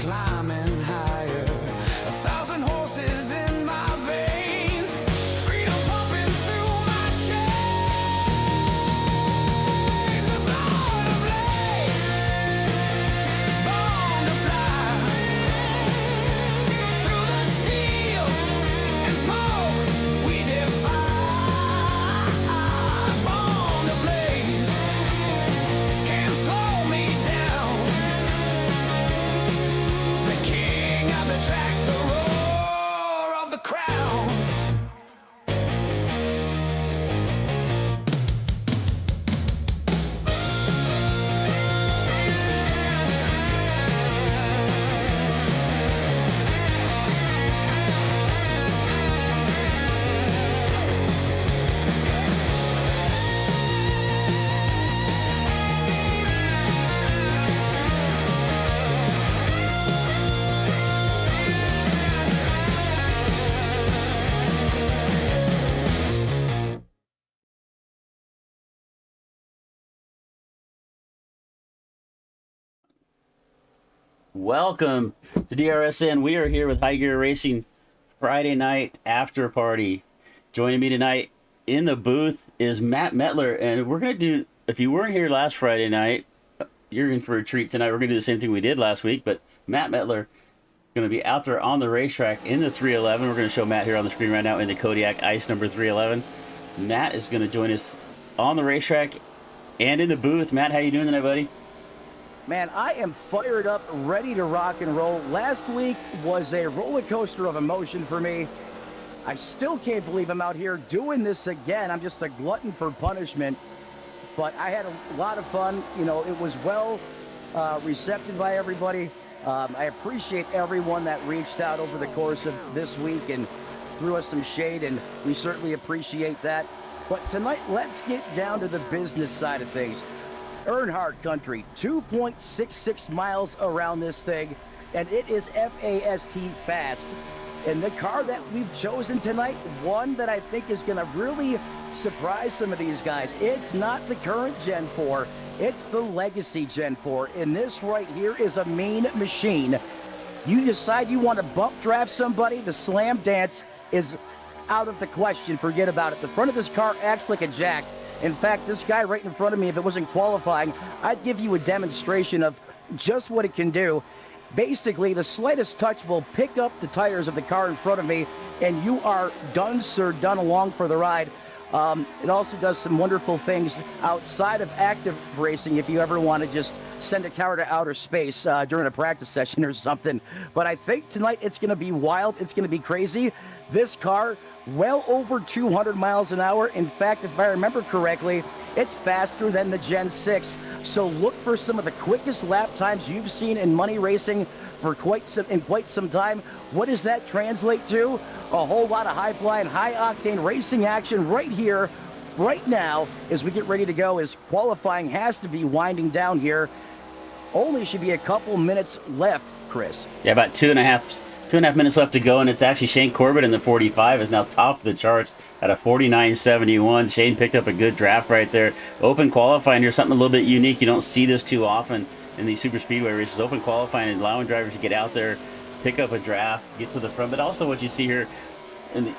climbing higher. 1,000 horses in my veins, freedom pumping through my chains. Born to blaze, born to fly, through the steel and smoke we defy. Born to blaze, can't slow me down. The king of the track, the roar of the crown. Welcome to DRSN. We are here with High Gear Racing Friday night after party. Joining me tonight in the booth is Matt Metler, and we're going to do, if you weren't here last Friday night, you're in for a treat tonight. We're going to do the same thing we did last week, but Matt Metler is going to be out there on the racetrack in the 311. We're going to show Matt here on the screen right now in the Kodiak Ice number 311. Matt is going to join us on the racetrack and in the booth. Matt, how you doing tonight, buddy? Man, I am fired up, ready to rock and roll. Last week was a roller coaster of emotion for me. I still can't believe I'm out here doing this again. I'm just a glutton for punishment. But I had a lot of fun. You know, it was well received by everybody. I appreciate everyone that reached out over the course of this week and threw us some shade, and we certainly appreciate that. But tonight, let's get down to the business side of things. Earnhardt country, 2.66 miles around this thing, and it is FAST fast. And the car that we've chosen tonight, one that I think is going to really surprise some of these guys. It's not the current Gen 4, it's the legacy Gen 4. And this right here is a mean machine. You decide you want to bump draft somebody, the slam dance is out of the question. Forget about it. The front of this car acts like a jack. In fact, this guy right in front of me, if it wasn't qualifying, I'd give you a demonstration of just what it can do. Basically, the slightest touch will pick up the tires of the car in front of me, and you are done, sir, done along for the ride. It also does some wonderful things outside of active racing if you ever want to just send a car to outer space during a practice session or something. But I think tonight it's going to be wild. It's going to be crazy. This car, well over 200 miles an hour. In fact, if I remember correctly, it's faster than the Gen 6. So look for some of the quickest lap times you've seen in money racing for quite some time. What does that translate to? A whole lot of high-flying, high-octane racing action right here, right now, as we get ready to go, as qualifying has to be winding down here. Only should be a couple minutes left, Chris. Yeah, about two and a half minutes left to go, and it's actually Shane Corbett in the 45 is now top of the charts at a 49.71. Shane picked up a good draft right there. Open qualifying here, something a little bit unique. You don't see this too often in these super speedway races. Open qualifying and allowing drivers to get out there, pick up a draft, get to the front. But also what you see here in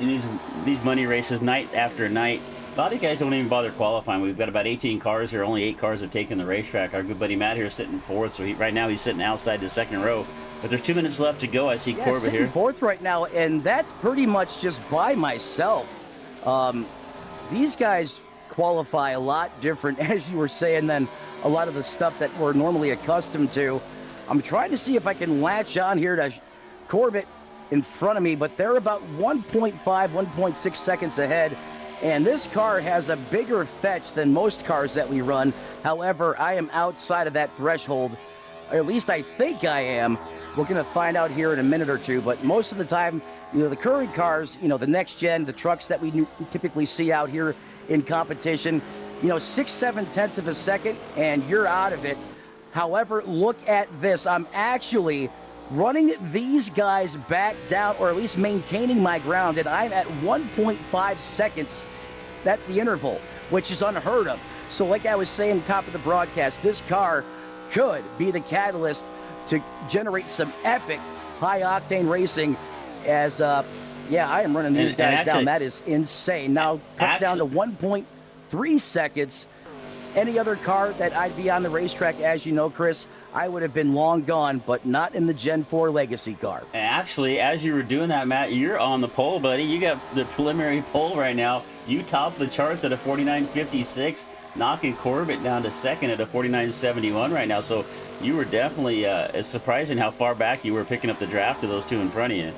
these money races night after night, a lot of guys don't even bother qualifying. We've got about 18 cars here. Only 8 cars have taken the racetrack. Our good buddy Matt here is sitting fourth, so right now he's sitting outside the second row. But there's 2 minutes left to go. I see Corbett here. Fourth right now, and that's pretty much just by myself. These guys qualify a lot different, as you were saying, than a lot of the stuff that we're normally accustomed to. I'm trying to see if I can latch on here to Corbett in front of me, but they're about 1.5, 1.6 seconds ahead. And this car has a bigger fetch than most cars that we run. However, I am outside of that threshold. Or at least I think I am. We're going to find out here in a minute or two. But most of the time, you know, the current cars, you know, the next gen, the trucks that we typically see out here in competition, you know, 6-7 tenths of a second, and you're out of it. However, look at this. I'm actually running these guys back down, or at least maintaining my ground, and I'm at 1.5 seconds at the interval, which is unheard of. So like I was saying top of the broadcast, this car could be the catalyst to generate some epic high-octane racing as, yeah, I am running these guys down. That is insane. Now, cut down to 1.3 seconds. Any other car that I'd be on the racetrack, as you know, Chris, I would have been long gone, but not in the Gen 4 Legacy car. Actually, as you were doing that, Matt, you're on the pole, buddy. You got the preliminary pole right now. You top the charts at a 49.56, knocking Corbett down to second at a 49.71 right now. So you were definitely, it's surprising how far back you were picking up the draft of those two in front of you.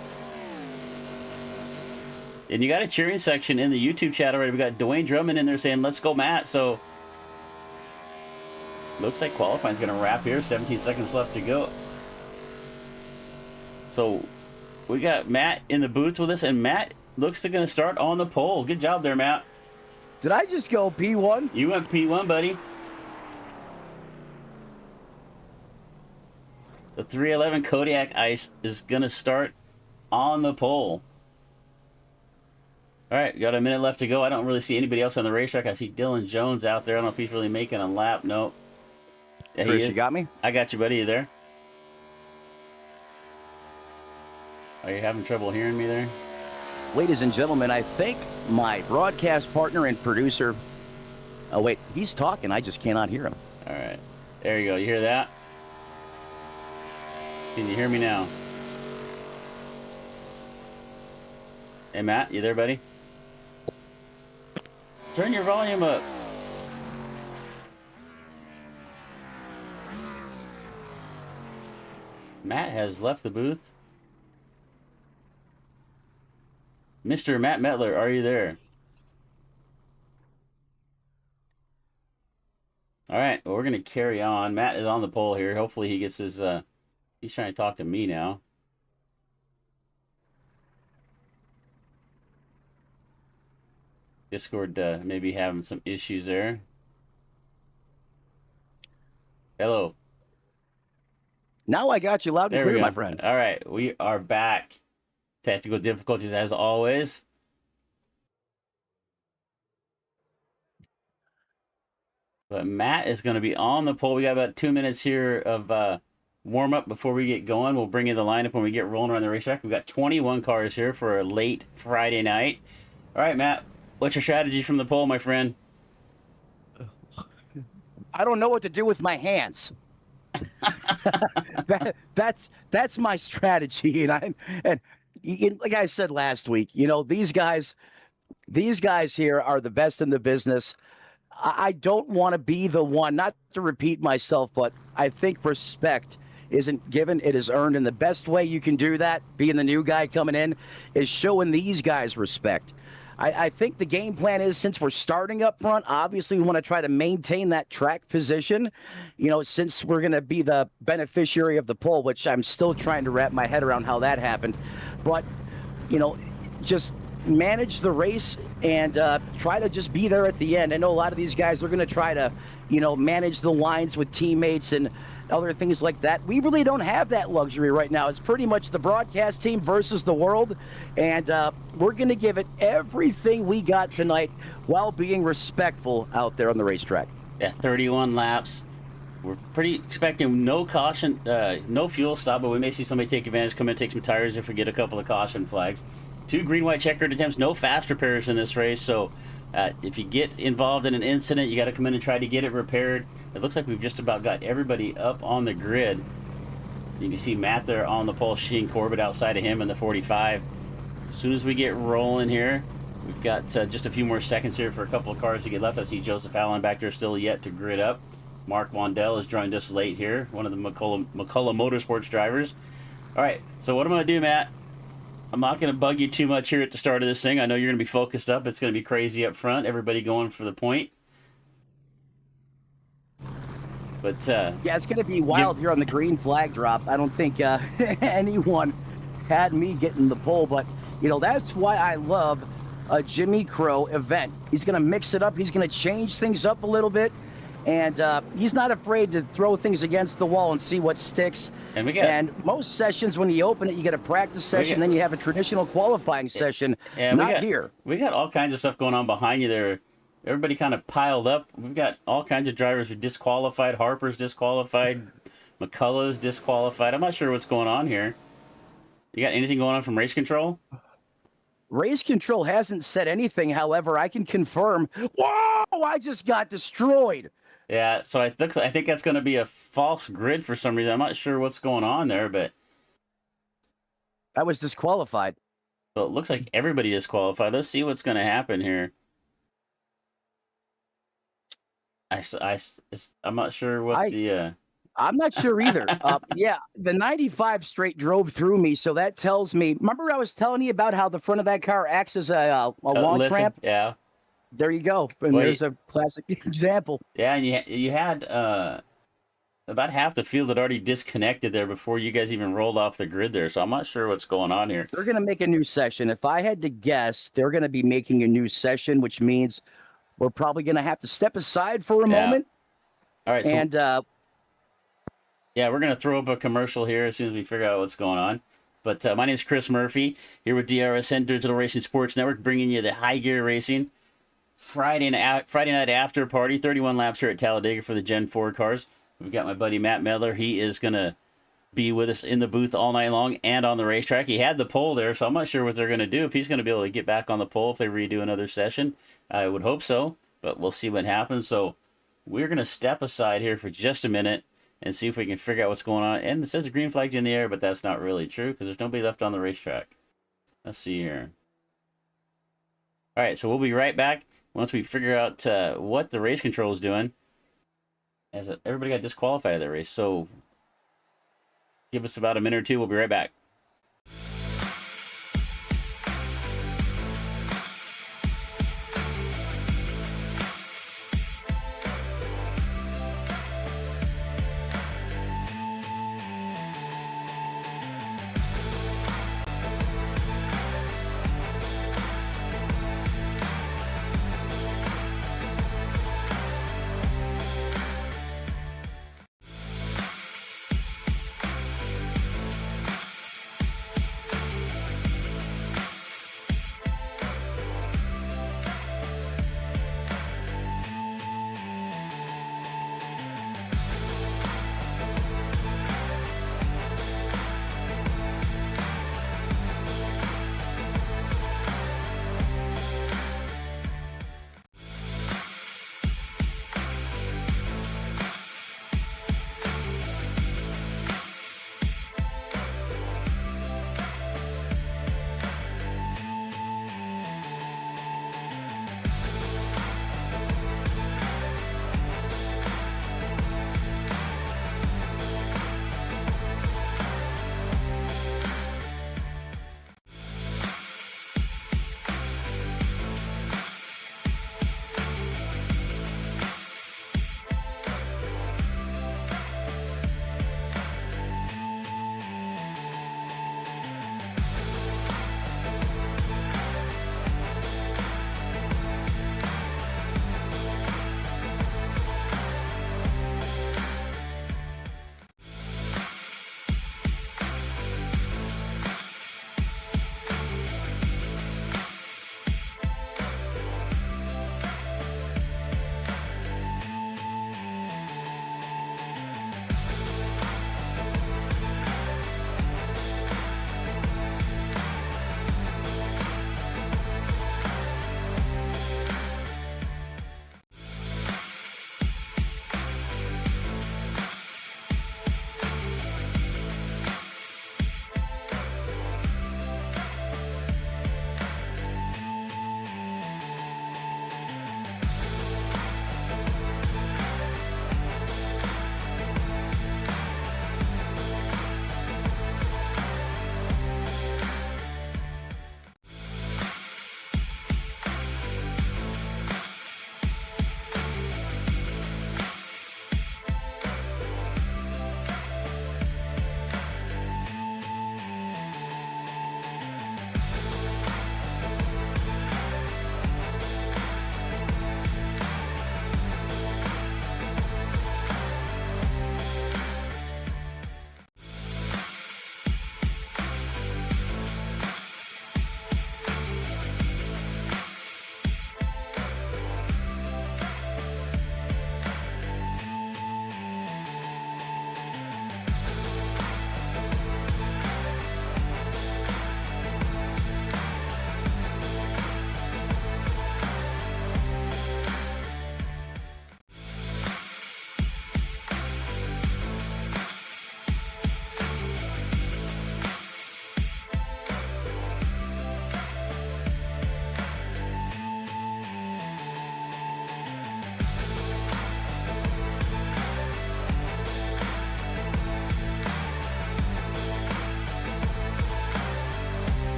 And you got a cheering section in the YouTube chat already. We got Dwayne Drummond in there saying, let's go, Matt. So looks like qualifying's going to wrap here. 17 seconds left to go. So we got Matt in the booth with us, and Matt looks to going to start on the pole. Good job there, Matt. Did I just go P1? You went P1, buddy. The 311 Kodiak Ice is going to start on the pole. All right, got a minute left to go. I don't really see anybody else on the racetrack. I see Dylan Jones out there. I don't know if he's really making a lap. No. Yeah, Chris, you got me? I got you, buddy. You there? Are you having trouble hearing me there? Ladies and gentlemen, I think my broadcast partner and producer... Oh, wait, he's talking. I just cannot hear him. All right. There you go. You hear that? Can you hear me now? Hey, Matt, you there, buddy? Turn your volume up. Matt has left the booth. Mr. Matt Metler, are you there? All right, well, we're going to carry on. Matt is on the pole here. Hopefully he gets his... he's trying to talk to me now. Discord maybe having some issues there. Hello. Now I got you loud and clear, my friend. All right, we are back. Technical difficulties as always. But Matt is going to be on the pole. We got about 2 minutes here of warm-up before we get going. We'll bring in the lineup when we get rolling around the racetrack. We've got 21 cars here for a late Friday night. All right, Matt. What's your strategy from the pole, my friend? I don't know what to do with my hands. That's my strategy, and like I said last week, you know, these guys here are the best in the business. I don't want to be the one, not to repeat myself, but I think respect isn't given, it is earned, and the best way you can do that, being the new guy coming in, is showing these guys respect. I think the game plan is, since we're starting up front, obviously we want to try to maintain that track position, you know, since we're going to be the beneficiary of the pole, which I'm still trying to wrap my head around how that happened. But, you know, just manage the race and try to just be there at the end. I know a lot of these guys are going to try to, you know, manage the lines with teammates and other things like that. We really don't have that luxury right now. It's pretty much the broadcast team versus the world, and we're going to give it everything we got tonight while being respectful out there on the racetrack. Yeah, 31 laps. We're pretty expecting no caution, no fuel stop, but we may see somebody take advantage, come in, take some tires if we get a couple of caution flags. 2 green, white checkered attempts, no fast repairs in this race, so if you get involved in an incident, you got to come in and try to get it repaired. It looks like we've just about got everybody up on the grid. You can see Matt there on the pole, Shane Corbett outside of him in the 45. As soon as we get rolling here, we've got just a few more seconds here for a couple of cars to get left. I see Joseph Allen back there still yet to grid up. Mark Wandell has joined us late here, one of the McCullough Motorsports drivers. All right, so what I'm going to do, Matt, I'm not going to bug you too much here at the start of this thing. I know you're going to be focused up. It's going to be crazy up front. Everybody going for the point. But yeah, it's going to be wild here on the green flag drop. I don't think anyone had me getting the pole, but, you know, that's why I love a Jimmy Crow event. He's going to mix it up. He's going to change things up a little bit, and he's not afraid to throw things against the wall and see what sticks. And most sessions, when you open it, you get a practice session, then you have a traditional qualifying session. Not here. We got all kinds of stuff going on behind you there. Everybody kind of piled up. We've got all kinds of drivers who disqualified. Harper's disqualified. McCullough's disqualified. I'm not sure what's going on here. You got anything going on from race control? Race control hasn't said anything. However, I can confirm. Whoa! I just got destroyed. Yeah, so I think that's going to be a false grid for some reason. I'm not sure what's going on there, but I was disqualified. so it looks like everybody is qualified. Let's see what's going to happen here. I'm not sure what I'm not sure either. Yeah, the 95 straight drove through me, so that tells me. Remember, I was telling you about how the front of that car acts as a launch ramp? Yeah. There you go. And Well, there's a classic example. Yeah, and you had about half the field had already disconnected there before you guys even rolled off the grid there. So I'm not sure what's going on here. They're going to make a new session. If I had to guess, they're going to be making a new session, which means we're probably going to have to step aside for a moment. All right. And yeah, we're going to throw up a commercial here as soon as we figure out what's going on. But my name is Chris Murphy here with DRSN Digital Racing Sports Network, bringing you the High Gear Racing Friday night after party. 31 laps here at Talladega for the Gen 4 cars. We've got my buddy Matt Medler. He is going to be with us in the booth all night long and on the racetrack. He had the pole there, so I'm not sure what they're going to do. If he's going to be able to get back on the pole if they redo another session, I would hope so, but we'll see what happens. So we're going to step aside here for just a minute and see if we can figure out what's going on. And it says the green flag's in the air, but that's not really true because there's nobody left on the racetrack. Let's see here. All right, so we'll be right back once we figure out what the race control is doing. As everybody got disqualified of that race, so give us about a minute or two. We'll be right back.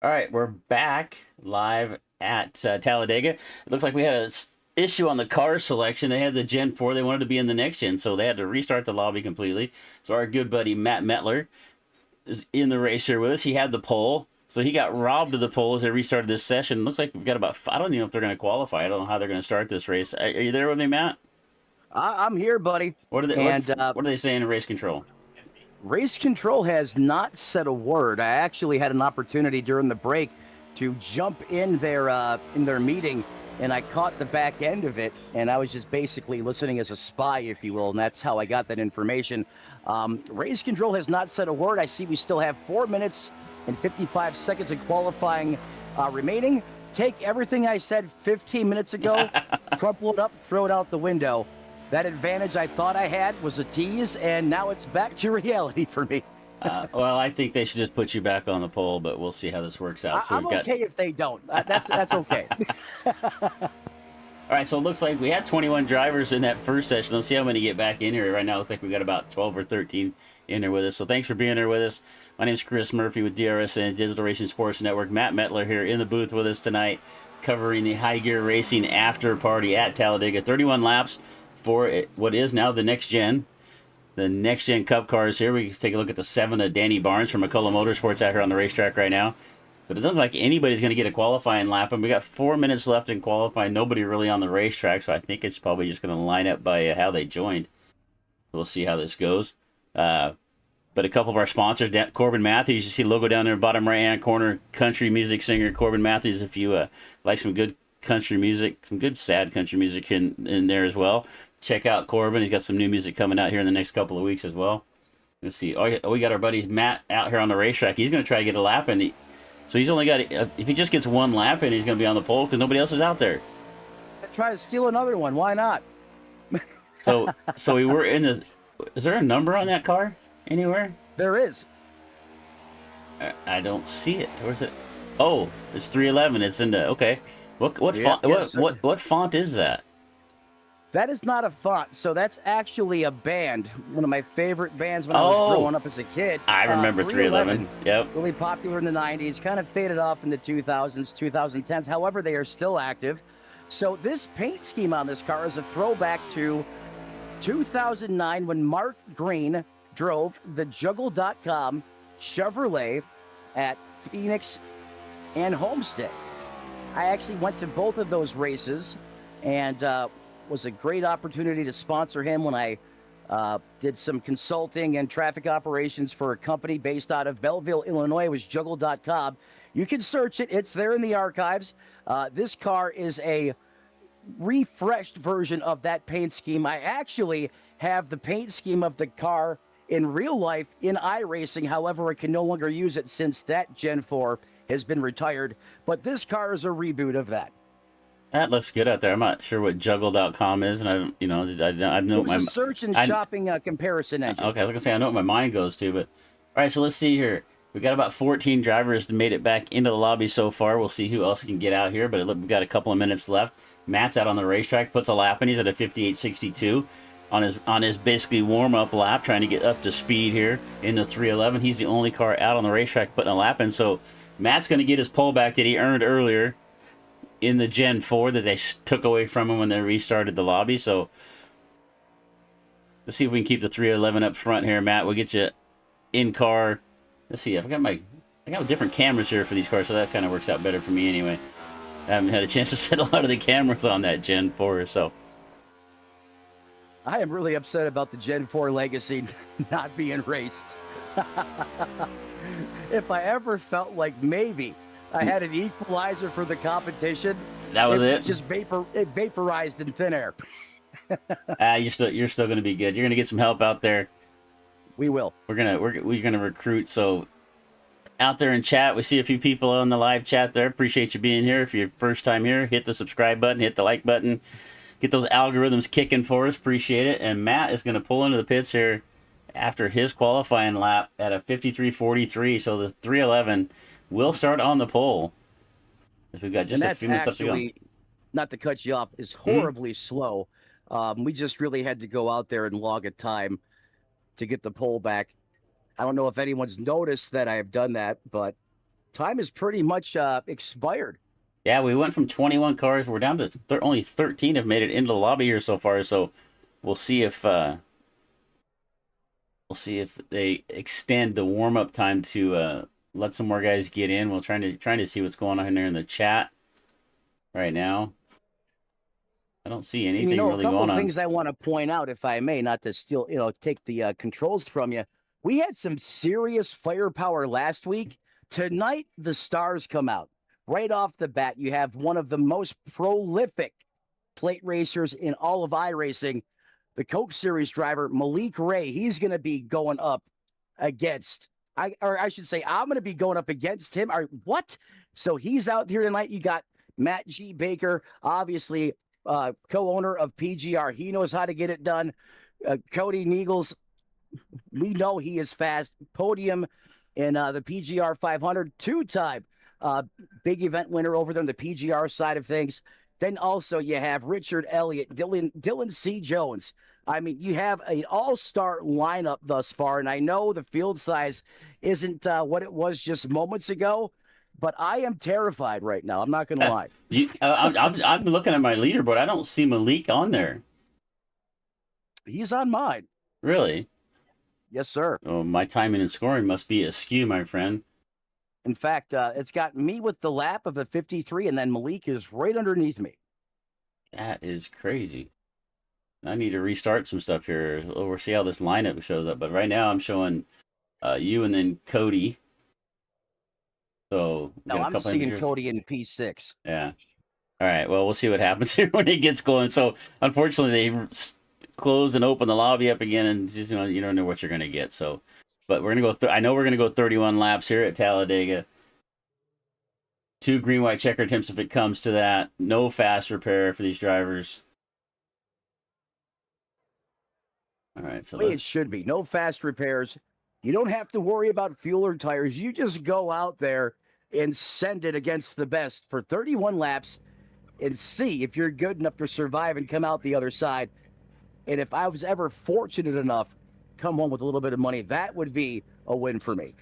All right, we're back live at Talladega. It looks like we had an issue on the car selection. They had the Gen 4. They wanted to be in the next gen, so they had to restart the lobby completely. So our good buddy Matt Metler is in the race here with us. He had the pole, so he got robbed of the pole as they restarted this session. Looks like we've got about, I don't even know if they're going to qualify. I don't know how they're going to start this race. Are you there with me, Matt? I'm here, buddy. What are they, what are they saying in race control? Race control has not said a word. I actually had an opportunity during the break to jump in their meeting, and I caught the back end of it, and I was just basically listening as a spy, if you will, and that's how I got that information. Race control has not said a word. I see we still have 4 minutes and 55 seconds of qualifying remaining. Take everything I said 15 minutes ago, crumple it up, throw it out the window. That advantage I thought I had was a tease, and now it's back to reality for me. Well, I think they should just put you back on the pole, but we'll see how this works out. So I'm okay if they don't. That's okay. All right, so it looks like we had 21 drivers in that first session. Let's see how many get back in here. Right now, it looks like we got about 12 or 13 in there with us. So thanks for being there with us. My name is Chris Murphy with DRSN, Digital Racing Sports Network. Matt Metler here in the booth with us tonight, covering the High Gear Racing after party at Talladega. 31 laps for what is now the next gen. The next gen Cup cars here. We can take a look at the 7 of Danny Barnes from McCullough Motorsports out here on the racetrack right now. But it doesn't look like anybody's going to get a qualifying lap. And we got 4 minutes left in qualifying. Nobody really on the racetrack. So I think it's probably just going to line up by how they joined. We'll see how this goes. But a couple of our sponsors, Corbin Matthews. You see the logo down there, bottom right-hand corner. Country music singer Corbin Matthews. If you like some good country music, some good sad country music in there as well, check out Corbin. He's got some new music coming out here in the next couple of weeks as well. Let's see. Oh, we got our buddy Matt out here on the racetrack. He's going to try to get a lap in. So he's only got, if he just gets one lap in, he's going to be on the pole because nobody else is out there. Try to steal another one. Why not? So we were in the. Is there a number on that car anywhere? There is. I don't see it. Where's it? Oh, it's 311. It's in the. Okay. What Yeah, font? What font is that? That is not a font. So that's actually a band. One of my favorite bands when I was growing up as a kid. I remember 311. Yep. Really popular in the 90s, kind of faded off in the 2000s, 2010s. However, they are still active. So this paint scheme on this car is a throwback to 2009 when Mark Green drove the Juggle.com Chevrolet at Phoenix and Homestead. I actually went to both of those races and was a great opportunity to sponsor him when I did some consulting and traffic operations for a company based out of Belleville, Illinois. It was Juggle.com. You can search it. It's there in the archives. This car is a refreshed version of that paint scheme. I actually have the paint scheme of the car in real life in iRacing. However, I can no longer use it since that Gen 4 has been retired. But this car is a reboot of that. That looks good out there. I'm not sure what Juggle.com is, and I don't, I know It was a search and shopping comparison engine. Okay, I was gonna say I know what my mind goes to, but all right. So let's see here. We got about 14 drivers that made it back into the lobby so far. We'll see who else can get out here, but we've got a couple of minutes left. Matt's out on the racetrack, puts a lap in. He's at a 58.62 on his basically warm up lap, trying to get up to speed here in the 311. He's the only car out on the racetrack putting a lap in. So Matt's gonna get his pole back that he earned earlier in the Gen 4 that they took away from him when they restarted the lobby. So let's see if we can keep the 311 up front here, Matt. We'll get you in car. Let's see. I got different cameras here for these cars, so that kind of works out better for me anyway. I haven't had a chance to set a lot of the cameras on that Gen 4, so. I am really upset about the Gen 4 legacy not being raced. If I ever felt like maybe I had an equalizer for the competition, that was it. It vaporized in thin air. You're still going to be good. You're going to get some help out there. We will. We're gonna recruit. So out there in chat, we see a few people on the live chat there. Appreciate you being here. If you're first time here, hit the subscribe button, hit the like button, get those algorithms kicking for us. Appreciate it. And Matt is going to pull into the pits here after his qualifying lap at a 53.43. So the 311 will start on the pole. As we've got just a few minutes left to go. Not to cut you off, is horribly slow. We just really had to go out there and log a time to get the pole back. I don't know if anyone's noticed that I have done that, but time is pretty much expired. Yeah, we went from 21 cars. We're down to only 13 have made it into the lobby here so far. So we'll see if they extend the warm up time to let some more guys get in. We're trying to see what's going on there in the chat right now. I don't see anything You know, really a couple going of on. things I want to point out, if I may, not to steal, take the controls from you. We had some serious firepower last week. Tonight, the stars come out. Right off the bat, you have one of the most prolific plate racers in all of iRacing, the Coke Series driver, Malik Ray. He's going to be going up against, I should say, I'm going to be going up against him. What? So he's out here tonight. You got Matt G. Baker, obviously co-owner of PGR. He knows how to get it done. Cody Neagles, we know he is fast. Podium in the PGR 500, two-time big event winner over there on the PGR side of things. Then also you have Richard Elliott, Dylan C. Jones. I mean, you have an all-star lineup thus far, and I know the field size isn't what it was just moments ago, but I am terrified right now. I'm not going to lie. I'm looking at my leaderboard. I don't see Malik on there. He's on mine. Really? Yes, sir. Oh, my timing and scoring must be askew, my friend. In fact, it's got me with the lap of the 53, and then Malik is right underneath me. That is crazy. I need to restart some stuff here. We'll see how this lineup shows up. But right now I'm showing you and then Cody. So no, I'm seeing Cody in P6. Yeah. All right. Well, we'll see what happens here when it gets going. So unfortunately, they close and open the lobby up again, and just, you don't know what you're gonna get. So, but we're gonna go. I know we're gonna go 31 laps here at Talladega. 2 green white checker attempts if it comes to that. No fast repair for these drivers. All right. So it should be no fast repairs. You don't have to worry about fuel or tires. You just go out there and send it against the best for 31 laps and see if you're good enough to survive and come out the other side. And if I was ever fortunate enough, come home with a little bit of money, that would be a win for me.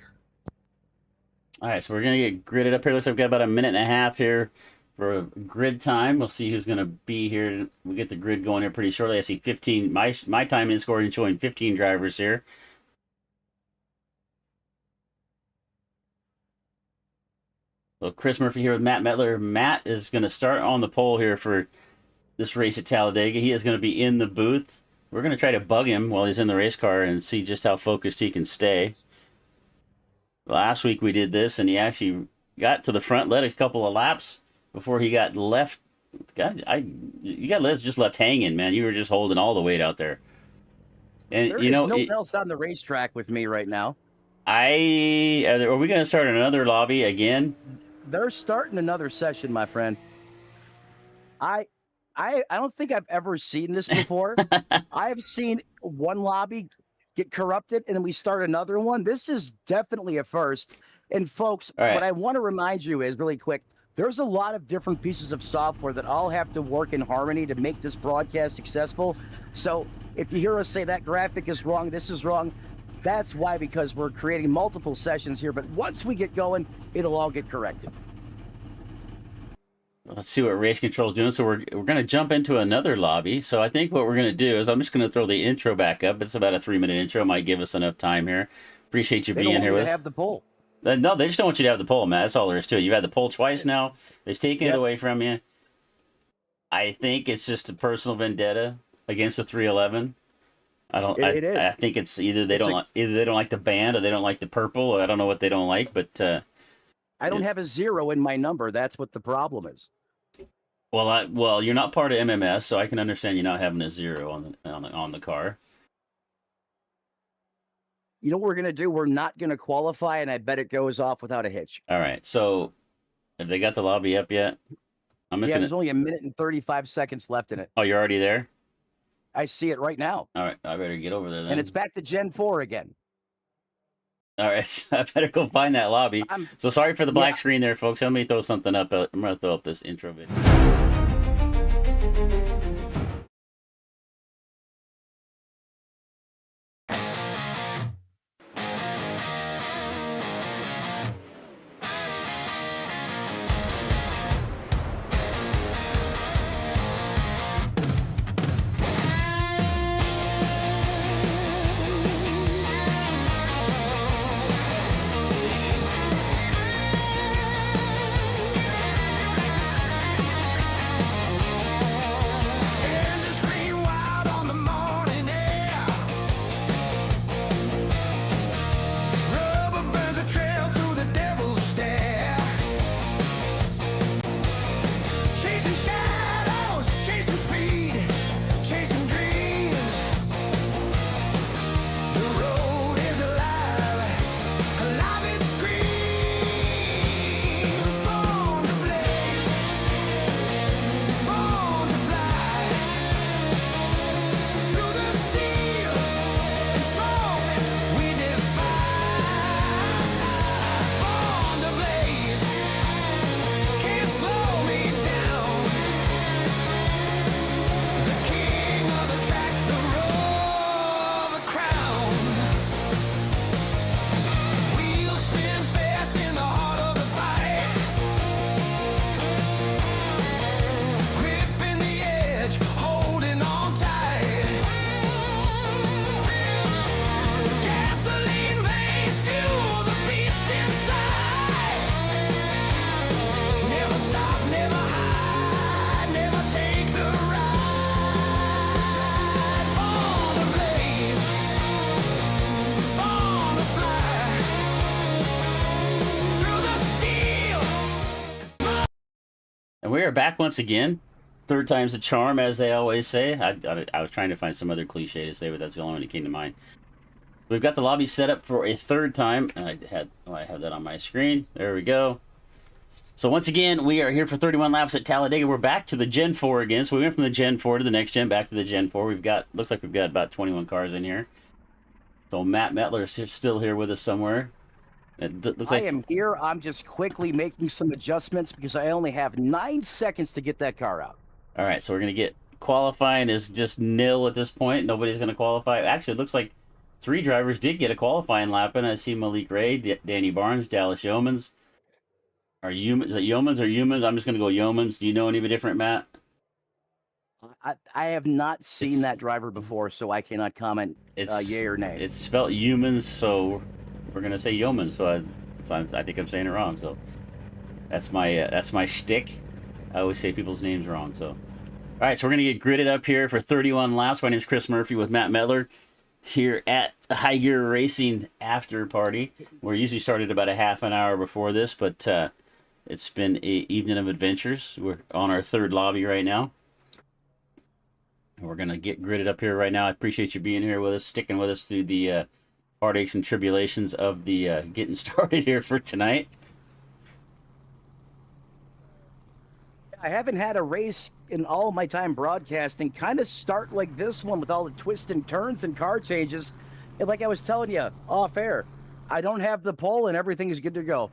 All right, so we're going to get gridded up here. Looks like we've got about a minute and a half here for grid time. We'll see who's going to be here. We'll get the grid going here pretty shortly. I see 15. My time in scoring showing 15 drivers here. So Chris Murphy here with Matt Metler. Matt is going to start on the pole here for this race at Talladega. He is going to be in the booth. We're going to try to bug him while he's in the race car and see just how focused he can stay. Last week we did this, and he actually got to the front, led a couple of laps before he got left. God, you got just left hanging, man. You were just holding all the weight out there. And there is no one else on the racetrack with me right now. Are we going to start another lobby again? They're starting another session, my friend. I don't think I've ever seen this before. I have seen one lobby get corrupted and then we start another one. This is definitely a first. And folks, what I want to remind you is really quick, there's a lot of different pieces of software that all have to work in harmony to make this broadcast successful. So if you hear us say that graphic is wrong, this is wrong, that's why, because we're creating multiple sessions here. But once we get going, it'll all get corrected. Let's see what race control is doing. So we're going to jump into another lobby. So I think what we're going to do is I'm just going to throw the intro back up. It's about a 3-minute intro. Might give us enough time here. Appreciate you being here with us. They don't want you to have the poll. No, they just don't want you to have the poll, man. That's all there is to it. You've had the poll twice now. They've taken it away from you. I think it's just a personal vendetta against the 311. It is. I think it's either they don't like the band or they don't like the purple. Or I don't know what they don't like, but I don't have a 0 in my number. That's what the problem is. Well, you're not part of MMS, so I can understand you not having a 0 on the car. You know what we're gonna do? We're not gonna qualify, and I bet it goes off without a hitch. All right. So, have they got the lobby up yet? There's only a minute and 35 seconds left in it. Oh, you're already there? I see it right now. All right, I better get over there then. And it's back to Gen 4 again. All right, so I better go find that lobby. So sorry for the black screen there, folks. Let me throw something up. I'm going to throw up this intro video. And we are back once again. Third time's a charm, as they always say. I was trying to find some other cliche to say, but that's the only one that came to mind. We've got the lobby set up for a third time. I have that on my screen. There we go. So once again, we are here for 31 laps at Talladega. We're back to the Gen 4 again. So we went from the Gen 4 to the next gen, back to the Gen 4. Looks like we've got about 21 cars in here. So Matt Mettler is still here with us somewhere. Looks like I am here. I'm just quickly making some adjustments because I only have 9 seconds to get that car out. All right, so we're going to get qualifying is just nil at this point. Nobody's going to qualify. Actually, it looks like 3 drivers did get a qualifying lap in. I see Malik Ray, Danny Barnes, Dallas Yeomans. Is it Yeomans or Humans? I'm just going to go Yeomans. Do you know any different, Matt? I have not seen that driver before, so I cannot comment yay or nay. It's spelled Humans, so we're going to say Yeomans. So I think I'm saying it wrong. So that's my shtick. I always say people's names wrong. So all right, so we're going to get gridded up here for 31 laps. My name is Chris Murphy with Matt Mettler here at the High Gear Racing After Party. We're usually started about a half an hour before this, but it's been an evening of adventures. We're on our third lobby right now. We're going to get gridded up here right now. I appreciate you being here with us, sticking with us through the heartaches and tribulations of the getting started here for tonight. I haven't had a race in all of my time broadcasting kind of start like this one with all the twists and turns and car changes. And like I was telling you off air, I don't have the pole and everything is good to go.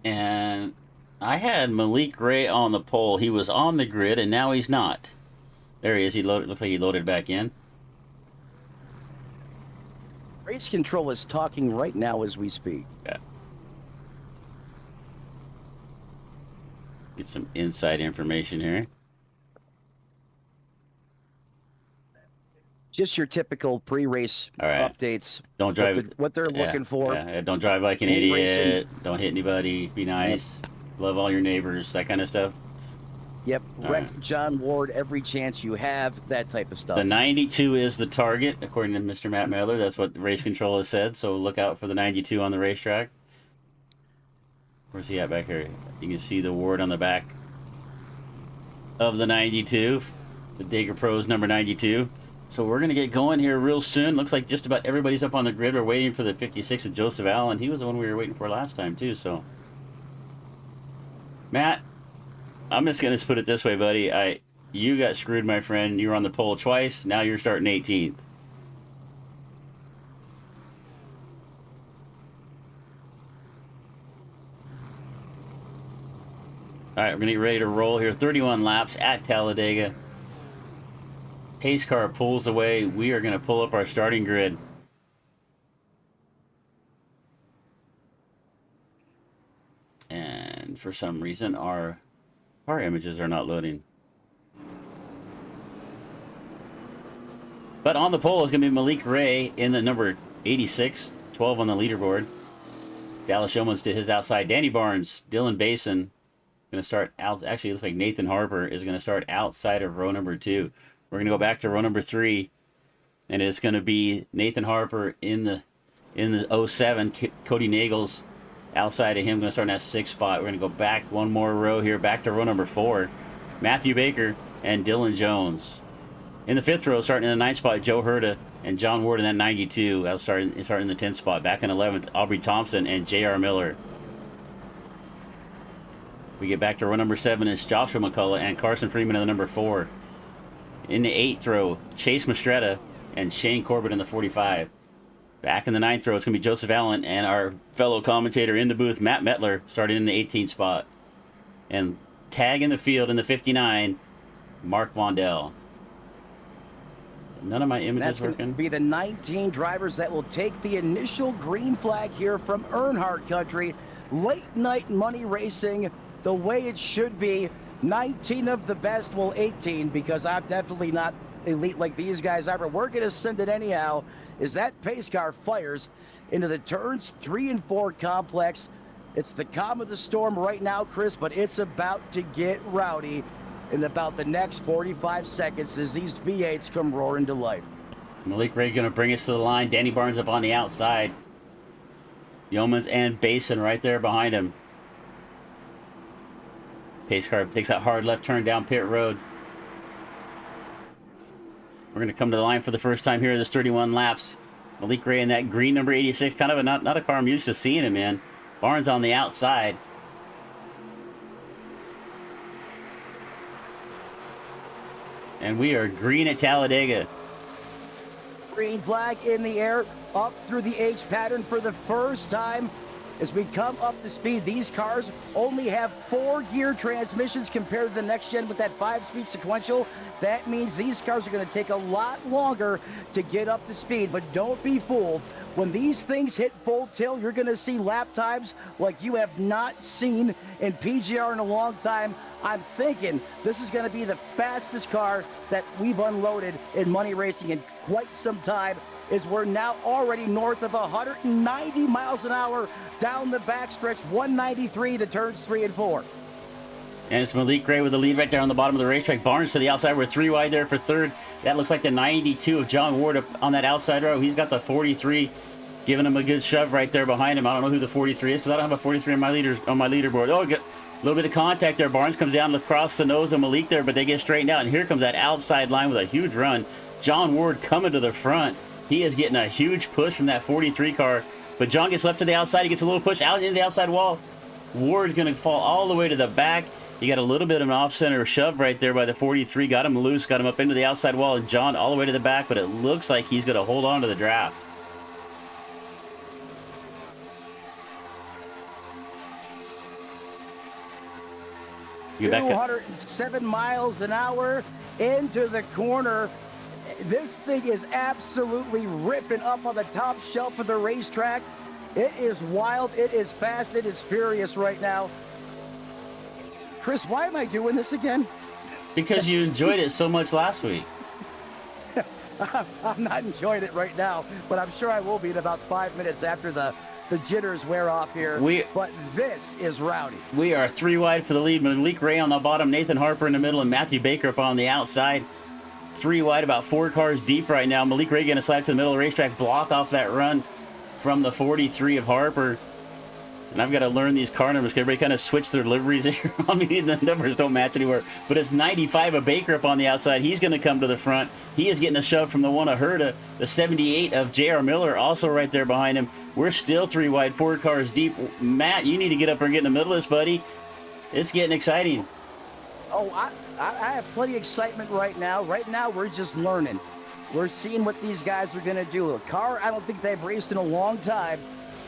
And I had Malik Ray on the pole. He was on the grid, and now he's not. There he is. Looks like he loaded back in. Race control is talking right now as we speak. Yeah. Get some inside information here. Just your typical pre-race updates. Don't drive what they're looking for. Yeah. Don't drive like an idiot. Don't hit anybody. Be nice. Yep. Love all your neighbors. That kind of stuff. Yep. Wreck John Ward every chance you have. That type of stuff. The 92 is the target, according to Mr. Matt Mettler. That's what race control has said. So look out for the 92 on the racetrack. Where's he at back here? You can see the Ward on the back of the 92. The Dagger Pros number 92. So we're going to get going here real soon. Looks like just about everybody's up on the grid. We're waiting for the 56 of Joseph Allen. He was the one we were waiting for last time, too. So, Matt, I'm just going to put it this way, buddy. You got screwed, my friend. You were on the pole twice. Now you're starting 18th. All right, we're going to get ready to roll here. 31 laps at Talladega. Pace car pulls away. We are going to pull up our starting grid. And for some reason, our images are not loading. But on the pole is going to be Malik Ray in the number 86, 12 on the leaderboard. Dallas Yeomans to his outside. Danny Barnes, Dylan Basin. Going to start out. Actually, it looks like Nathan Harper is going to start outside of row number 2. We're going to go back to row number 3, and it's going to be Nathan Harper in the 07. Cody Nagels outside of him, going to start in that 6th spot. We're going to go back one more row here, back to row number 4. Matthew Baker and Dylan Jones. In the 5th row, starting in the 9th spot, Joe Herta and John Ward in that 92. I'll start in the 10th spot. Back in 11th, Aubrey Thompson and J.R. Miller. We get back to row number 7. It's Joshua McCullough and Carson Freeman in the number 4. In the 8th row, Chase Mastretta and Shane Corbett in the 45. Back in the 9th row, it's going to be Joseph Allen and our fellow commentator in the booth, Matt Mettler, starting in the 18th spot. And tag in the field in the 59, Mark Vondell. None of my images That's working. Going to be the 19 drivers that will take the initial green flag here from Earnhardt Country. Late night money racing, the way it should be. 19 of the best, well, 18, because I'm definitely not elite like these guys are, but we're going to send it anyhow as that pace car fires into the turns 3 and 4 complex. It's the calm of the storm right now, Chris, but it's about to get rowdy in about the next 45 seconds as these V8s come roaring to life. Malik Ray going to bring us to the line. Danny Barnes up on the outside. Yeomans and Basin right there behind him. Pace car takes that hard left turn down pit road. We're going to come to the line for the first time here. This 31 laps. Malik Ray in that green number 86. Kind of not a car I'm used to seeing him in. Barnes on the outside. And we are green at Talladega. Green flag in the air, up through the H pattern for the first time. As we come up to speed, these cars only have 4-gear transmissions compared to the next gen with that 5-speed sequential. That means these cars are going to take a lot longer to get up to speed, but don't be fooled. When these things hit full tilt, you're going to see lap times like you have not seen in PGR in a long time. I'm thinking this is going to be the fastest car that we've unloaded in money racing in quite some time, as we're now already north of 190 miles an hour down the backstretch, 193 to turns 3 and 4. And it's Malik Ray with the lead right there on the bottom of the racetrack. Barnes to the outside. We're 3 wide there for third. That looks like the 92 of John Ward up on that outside row. He's got the 43, giving him a good shove right there behind him. I don't know who the 43 is because I don't have a 43 on my leaderboard. Oh, good. A little bit of contact there. Barnes comes down across the nose of Malik there, but they get straightened out. And here comes that outside line with a huge run. John Ward coming to the front. He is getting a huge push from that 43 car. But John gets left to the outside. He gets a little push out into the outside wall. Ward's going to fall all the way to the back. You got a little bit of an off-center shove right there by the 43. Got him loose, got him up into the outside wall, and John all the way to the back, but it looks like he's going to hold on to the draft. You back up. 207 miles an hour into the corner. This thing is absolutely ripping up on the top shelf of the racetrack. It is wild, it is fast, it is furious right now. Chris, why am I doing this again? Because you enjoyed it so much last week. I'm not enjoying it right now, but I'm sure I will be in about 5 minutes after the jitters wear off here. But this is rowdy. We are 3 wide for the lead. Malik Ray on the bottom, Nathan Harper in the middle, and Matthew Baker up on the outside. 3 wide, about 4 cars deep right now. Malik Ray going to slide to the middle of the racetrack, block off that run from the 43 of Harper. And I've got to learn these car numbers because everybody kind of switched their liveries here. I mean, the numbers don't match anywhere. But it's 95 of Baker up on the outside. He's going to come to the front. He is getting a shove from the one of Herta. The 78 of J.R. Miller also right there behind him. We're still 3 wide, 4 cars deep. Matt, you need to get up and get in the middle of this, buddy. It's getting exciting. Oh, I have plenty of excitement right now. Right now, we're just learning. We're seeing what these guys are going to do. A car I don't think they've raced in a long time.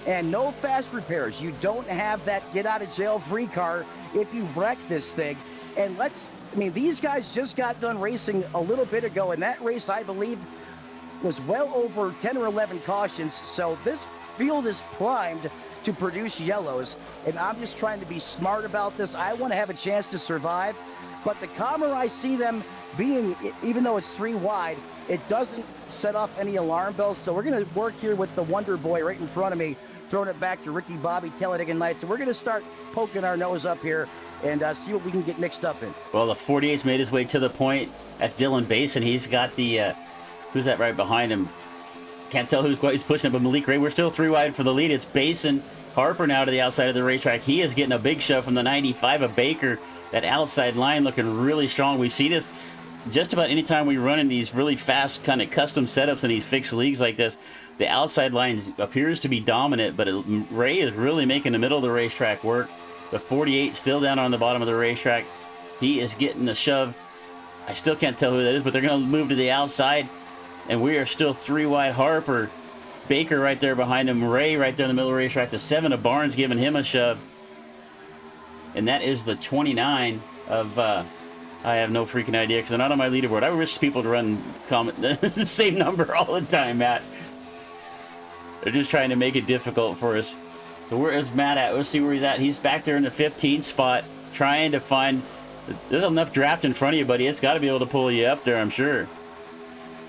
And no fast repairs. You don't have that get-out-of-jail-free car if you wreck this thing. And these guys just got done racing a little bit ago, and that race, I believe, was well over 10 or 11 cautions. So this field is primed to produce yellows, and I'm just trying to be smart about this. I want to have a chance to survive, but the calmer I see them being, even though it's 3 wide, it doesn't set off any alarm bells. So we're going to work here with the Wonder Boy right in front of me, throwing it back to Ricky Bobby, Talladega Nights. And we're going to start poking our nose up here and see what we can get mixed up in. Well, the 48's made his way to the point. That's Dylan Basin. He's got the, who's that right behind him? Can't tell who's pushing it, but Malik Ray. We're still 3 wide for the lead. It's Basin. Harper now to the outside of the racetrack. He is getting a big shove from the 95 of Baker. That outside line looking really strong. We see this just about any time we run in these really fast kind of custom setups in these fixed leagues like this. The outside line appears to be dominant, but Ray is really making the middle of the racetrack work. The 48 still down on the bottom of the racetrack. He is getting a shove. I still can't tell who that is, but they're going to move to the outside. And we are still 3 wide. Harper, Baker right there behind him. Ray right there in the middle of the racetrack. The 7 of Barnes giving him a shove. And that is the 29 of... I have no freaking idea because they're not on my leaderboard. I wish people to run the same number all the time, Matt. They're just trying to make it difficult for us. So where is Matt at? Let's see where he's at. He's back there in the 15th spot trying to find... There's enough draft in front of you, buddy. It's got to be able to pull you up there, I'm sure.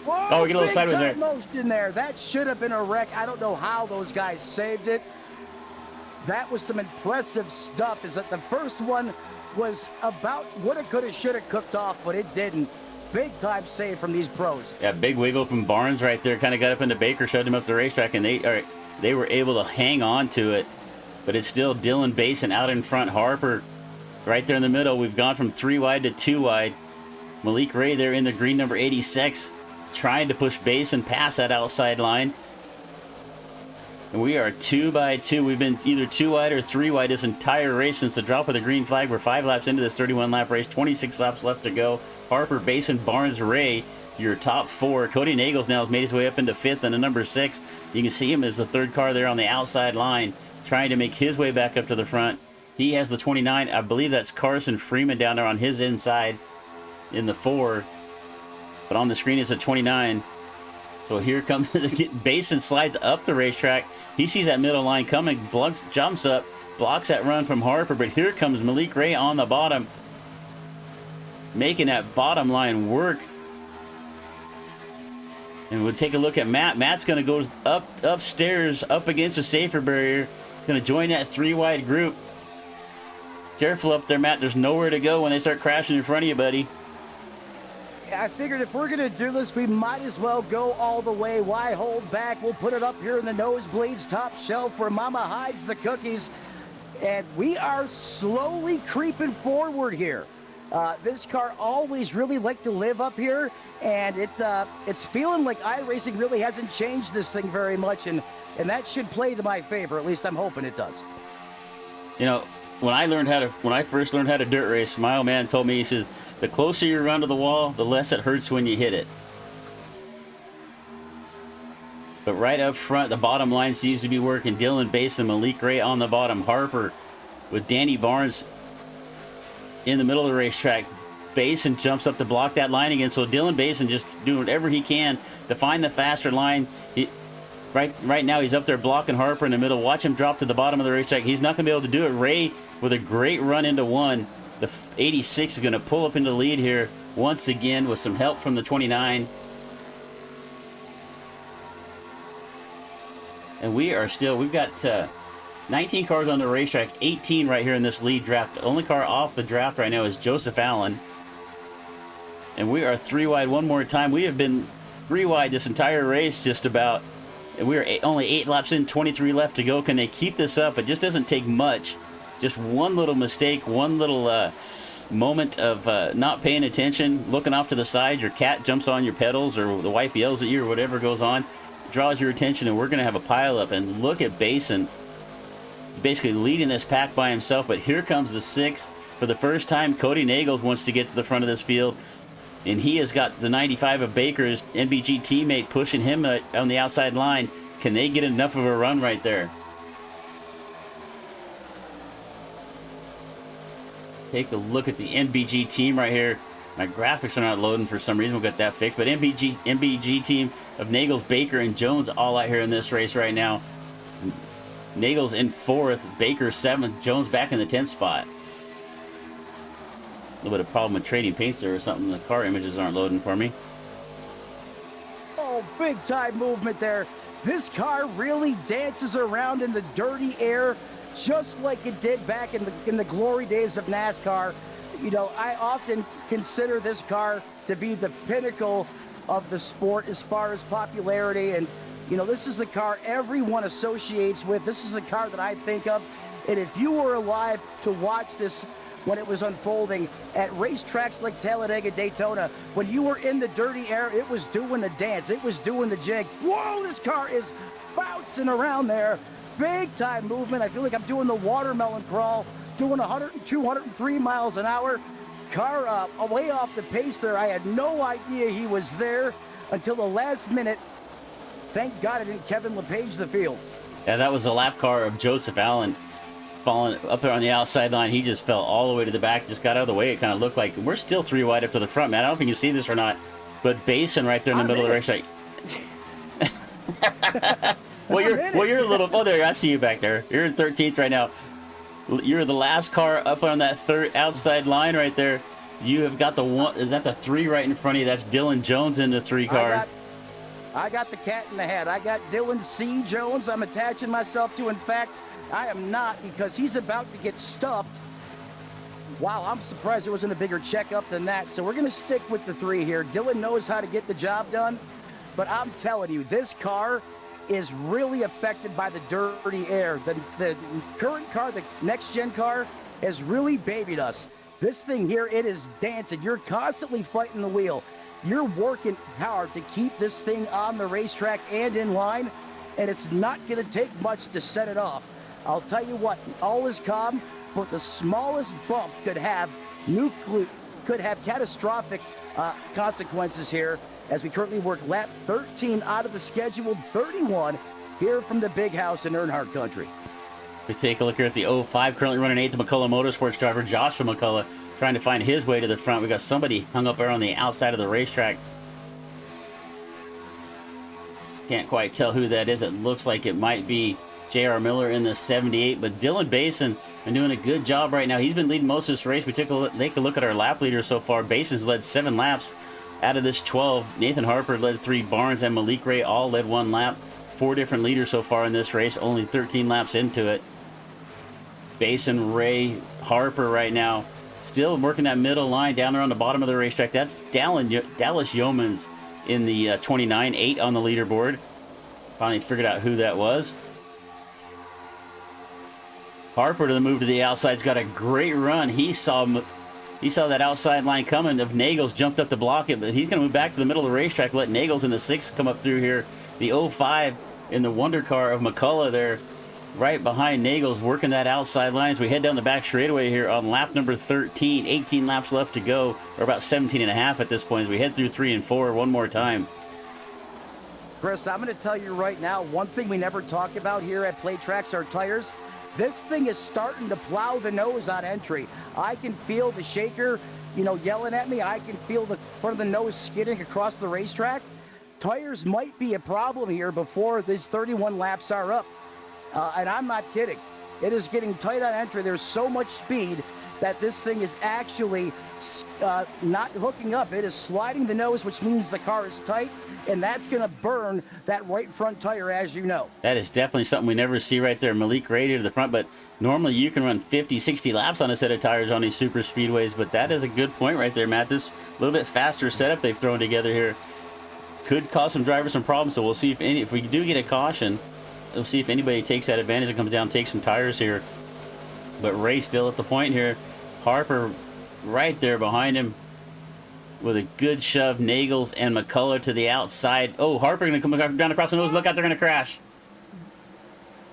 Whoa, oh, we get a little sideways there. Motion there. That should have been a wreck. I don't know how those guys saved it. That was some impressive stuff. Is that the first one was about woulda, coulda, shoulda cooked off, but it didn't. Big time save from these pros. Yeah, big wiggle from Barnes right there. Kind of got up into Baker, shoved him up the racetrack, and they were able to hang on to it. But it's still Dylan Basin out in front. Harper Right there in the middle, we've gone from 3 wide to 2 wide. Malik Ray there in the green number 86, trying to push base and pass that outside line. And we are 2 by 2. We've been either 2 wide or 3 wide this entire race since the drop of the green flag. We're 5 laps into this 31 lap race, 26 laps left to go. Harper, Basin, Barnes, Ray, your top 4. Cody Nagels now has made his way up into 5th and the number 6. You can see him as the 3rd car there on the outside line, trying to make his way back up to the front. He has the 29. I believe that's Carson Freeman down there on his inside in the 4. But on the screen it's a 29. So here comes Basin slides up the racetrack. He sees that middle line coming, jumps up, blocks that run from Harper. But here comes Malik Ray on the bottom, making that bottom line work. And we'll take a look at Matt. Matt's going to go upstairs, up against the safer barrier. Going to join that 3 wide group. Careful up there, Matt. There's nowhere to go when they start crashing in front of you, buddy. I figured if we're going to do this, we might as well go all the way. Why hold back? We'll put it up here in the nosebleeds, top shelf, where Mama hides the cookies. And we are slowly creeping forward here. This car always really liked to live up here, and it's feeling like iRacing really hasn't changed this thing very much, and that should play to my favor. At least I'm hoping it does. You know, when I first learned how to dirt race, my old man told me, he says, the closer you run to the wall, the less it hurts when you hit it. But right up front, the bottom line seems to be working. Dylan Basin, Malik Ray on the bottom. Harper with Danny Barnes in the middle of the racetrack. Basin jumps up to block that line again. So Dylan Basin just doing whatever he can to find the faster line. Right now he's up there blocking Harper in the middle. Watch him drop to the bottom of the racetrack. He's not going to be able to do it. Ray with a great run into 1. The 86 is going to pull up into the lead here once again with some help from the 29. And we've got 19 cars on the racetrack, 18 right here in this lead draft. The only car off the draft right now is Joseph Allen. And we are 3 wide one more time. We have been 3 wide this entire race just about. And we are only 8 laps in, 23 left to go. Can they keep this up? It just doesn't take much. Just one little mistake, one little moment of not paying attention, looking off to the side, your cat jumps on your pedals, or the wife yells at you, or whatever goes on, draws your attention, and we're going to have a pileup. And look at Basin basically leading this pack by himself, but here comes the 6. For the first time, Cody Nagels wants to get to the front of this field, and he has got the 95 of Baker's NBG teammate pushing him on the outside line. Can they get enough of a run right there? Take a look at the NBG team right here. My graphics are not loading for some reason. We'll get that fixed. But NBG team of Nagels, Baker, and Jones all out here in this race right now. Nagels in 4th, Baker 7th, Jones back in the 10th spot. A little bit of problem with trading paints there or something. The car images aren't loading for me. Oh, big time movement there. This car really dances around in the dirty air, just like it did back in the glory days of NASCAR. You know, I often consider this car to be the pinnacle of the sport as far as popularity. And, you know, this is the car everyone associates with. This is the car that I think of. And if you were alive to watch this when it was unfolding at racetracks like Talladega, Daytona, when you were in the dirty air, it was doing the dance. It was doing the jig. Whoa, this car is bouncing around there. Big time movement. I feel like I'm doing the watermelon crawl, doing 102, 103 miles an hour. Car way off the pace there. I had no idea he was there until the last minute. Thank God I didn't Kevin LePage the field. Yeah, that was the lap car of Joseph Allen falling up there on the outside line. He just fell all the way to the back, just got out of the way. It kind of looked like we're still 3 wide up to the front, man. I don't know if you can see this or not, but Basin right there in the middle of the race. Well, you're a little. Oh, there, I see you back there. You're in 13th right now. You're the last car up on that third outside line right there. You have got the 1. Is that the 3 right in front of you? That's Dylan Jones in the 3 car. I got the cat in the hat. I got Dylan C. Jones I'm attaching myself to. In fact, I am not, because he's about to get stuffed. Wow, I'm surprised there wasn't a bigger checkup than that. So we're going to stick with the 3 here. Dylan knows how to get the job done. But I'm telling you, this car is really affected by the dirty air. The current car, the next-gen car, has really babied us. This thing here, it is dancing. You're constantly fighting the wheel. You're working hard to keep this thing on the racetrack and in line, and it's not going to take much to set it off. I'll tell you what, all is calm, but the smallest bump could have catastrophic consequences here, as we currently work lap 13 out of the scheduled 31 here from the big house in Earnhardt country. We take a look here at the 05, currently running 8th, the McCullough Motorsports driver, Joshua McCullough, trying to find his way to the front. We got somebody hung up there on the outside of the racetrack. Can't quite tell who that is. It looks like it might be J.R. Miller in the 78, but Dylan Basin been doing a good job right now. He's been leading most of this race. We take a look at our lap leaders so far. Basin's led 7 laps out of this 12. Nathan Harper led 3. Barnes and Malik Ray all led 1 lap. 4 different leaders so far in this race, only 13 laps into it. Basin, Ray, Harper right now still working that middle line down there on the bottom of the racetrack. That's Dallas Yeomans in the 29, 8 on the leaderboard. Finally figured out who that was. Harper to the move to the outside's got a great run. He saw that outside line coming. If Nagels jumped up to block it, but he's going to move back to the middle of the racetrack, let Nagels in the 6 come up through here. The 05 in the wonder car of McCullough there, right behind Nagels, working that outside line as we head down the back straightaway here on lap number 13. 18 laps left to go, or about 17 and a half at this point, as we head through 3 and 4 one more time. Chris, I'm going to tell you right now, one thing we never talk about here at Play Tracks are tires. This thing is starting to plow the nose on entry. I can feel the shaker, yelling at me. I can feel the front of the nose skidding across the racetrack. Tires might be a problem here before these 31 laps are up. And I'm not kidding. It is getting tight on entry. There's so much speed that this thing is actually not hooking up. It is sliding the nose, which means the car is tight, and that's going to burn that right front tire, as you know. That is definitely something we never see right there. Malik Ray to the front, but normally you can run 50, 60 laps on a set of tires on these super speedways, but that is a good point right there, Matt. This little bit faster setup they've thrown together here could cause some drivers some problems, so we'll see if we do get a caution, we'll see if anybody takes that advantage and comes down and takes some tires here. But Ray still at the point here. Harper right there behind him with a good shove. Nagels and McCullough to the outside. Oh, Harper going to come down across the nose. Look out, they're going to crash.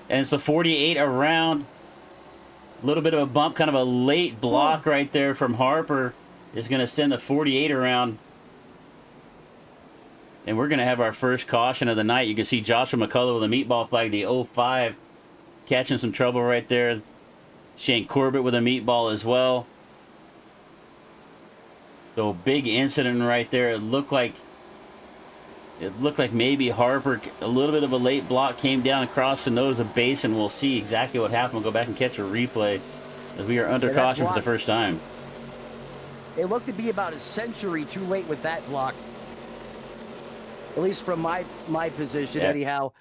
And it's the 48 around. A little bit of a bump, kind of a late block right there from Harper is going to send the 48 around. And we're going to have our first caution of the night. You can see Joshua McCullough with a meatball flag, the 05, catching some trouble right there. Shane Corbett with a meatball as well. So big incident right there. It looked like maybe Harper, a little bit of a late block, came down across the nose of Basin. We'll see exactly what happened. We'll go back and catch a replay as we are under caution for the first time. It looked to be about a century too late with that block. At least from my position, anyhow.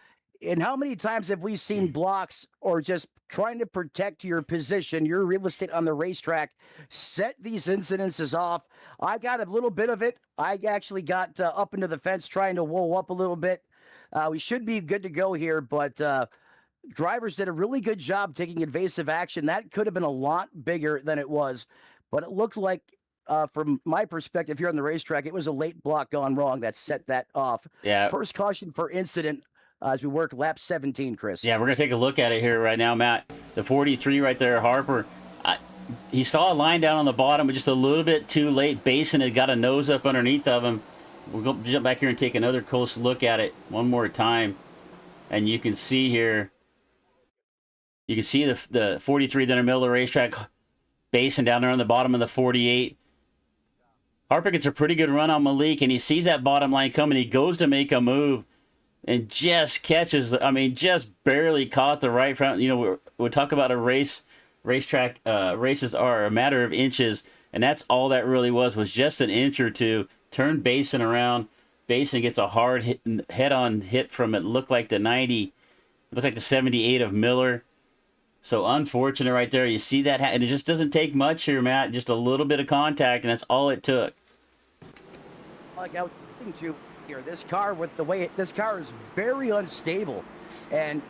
And how many times have we seen blocks or just trying to protect your position, your real estate on the racetrack, set these incidences off? I got a little bit of it. I actually got up into the fence trying to roll up a little bit. We should be good to go here, but drivers did a really good job taking evasive action. That could have been a lot bigger than it was, but it looked like, from my perspective here on the racetrack, it was a late block gone wrong that set that off. Yeah. First caution for incident as we work lap 17, Chris. Yeah, we're going to take a look at it here right now, Matt. The 43 right there, Harper. He saw a line down on the bottom, but just a little bit too late. Basin had got a nose up underneath of him. We'll go jump back here and take another close look at it one more time. And you can see here, you can see the 43 down the middle of the racetrack. Basin down there on the bottom of the 48. Harper gets a pretty good run on Malik, and he sees that bottom line coming. He goes to make a move and just catches, just barely caught the right front. We talk about a racetrack, races are a matter of inches, and that's all that really was just an inch or two. Turned Basin around. Basin gets a hard head-on hit from it. Looked like the 90, looked like the 78 of Miller. So unfortunate right there. You see that, and it just doesn't take much here, Matt. Just a little bit of contact, and that's all it took. Like I was thinking to here, this car, with the way this car is very unstable, and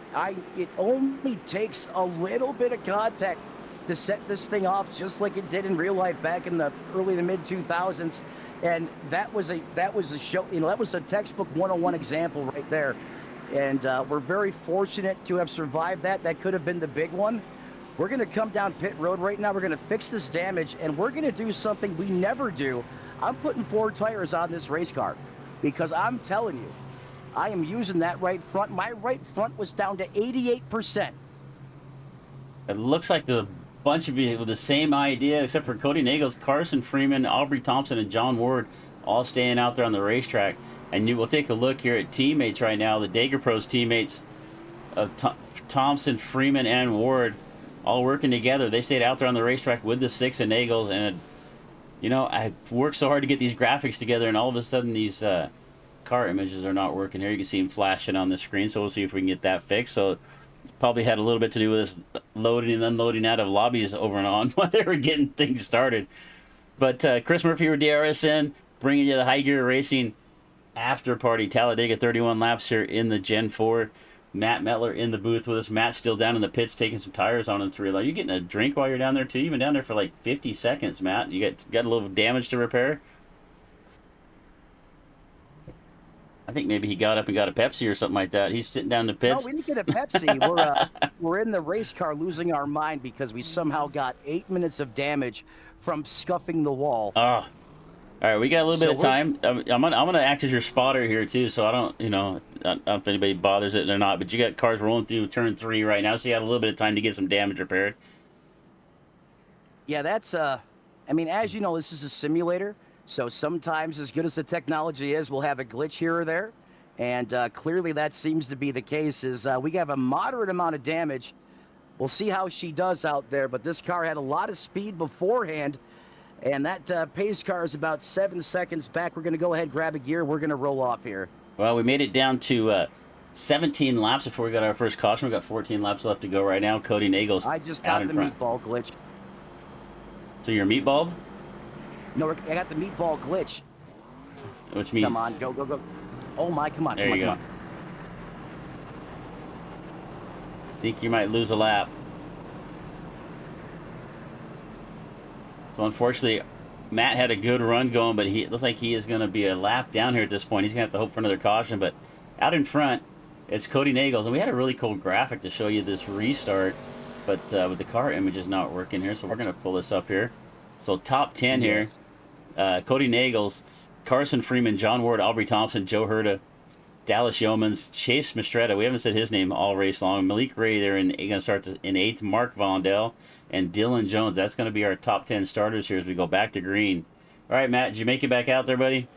it only takes a little bit of contact to set this thing off just like it did in real life back in the early to mid 2000s. And that was a show, that was a textbook 101 example right there. And we're very fortunate to have survived that. That could have been the big one. We're going to come down pit road right now. We're going to fix this damage, and we're going to do something we never do. I'm putting 4 tires on this race car because I'm telling you, I am using that right front. My right front was down to 88%. It looks like the bunch of you with the same idea, except for Cody Nagels, Carson Freeman, Aubrey Thompson, and John Ward all staying out there on the racetrack. And we'll take a look here at teammates right now. The Dagger Pros teammates of Thompson, Freeman, and Ward all working together. They stayed out there on the racetrack with the 6 and Nagels. And, I worked so hard to get these graphics together, and all of a sudden these car images are not working here. You can see them flashing on the screen, so we'll see if we can get that fixed. So probably had a little bit to do with this loading and unloading out of lobbies over and on while they were getting things started. But Chris Murphy with DRSN bringing you the High Gear Racing after party. Talladega 31 laps here in the Gen 4. Matt Metler in the booth with us. Matt's still down in the pits taking some tires on in 3. Are you getting a drink while you're down there too? You've been down there for like 50 seconds, Matt. You got a little damage to repair? I think maybe he got up and got a Pepsi or something like that. He's sitting down in the pits. No, we didn't get a Pepsi. We're in the race car losing our mind because we somehow got 8 minutes of damage from scuffing the wall. Oh. All right, we got a little bit of time. I'm gonna act as your spotter here too, so I don't, I don't know if anybody bothers it or not. But you got cars rolling through turn 3 right now, so you got a little bit of time to get some damage repaired. Yeah, that's as you know, this is a simulator. So sometimes, as good as the technology is, we'll have a glitch here or there. And clearly that seems to be the case. We have a moderate amount of damage. We'll see how she does out there. But this car had a lot of speed beforehand. And that pace car is about 7 seconds back. We're going to go ahead, grab a gear. We're going to roll off here. Well, we made it down to 17 laps before we got our first caution. We've got 14 laps left to go right now. Cody Nagels I just out got in the front. meatball glitch. So you're meatballed? No, I got the meatball glitch. Which means... Come on, go, go, go. Oh, my, come on. There you go. Come on. Think you might lose a lap. So unfortunately, Matt had a good run going, but it looks like he is going to be a lap down here at this point. He's going to have to hope for another caution. But out in front, it's Cody Nagels. And we had a really cool graphic to show you this restart. But with the car images not working here, so we're going to pull this up here. So top 10 here. Cody Nagels, Carson Freeman, John Ward, Aubrey Thompson, Joe Herta, Dallas Yeomans, Chase Mistretta. We haven't said his name all race long. Malik Ray there going to start in 8th. Mark Vondell and Dylan Jones. That's going to be our top 10 starters here as we go back to green. All right, Matt, did you make it back out there, buddy?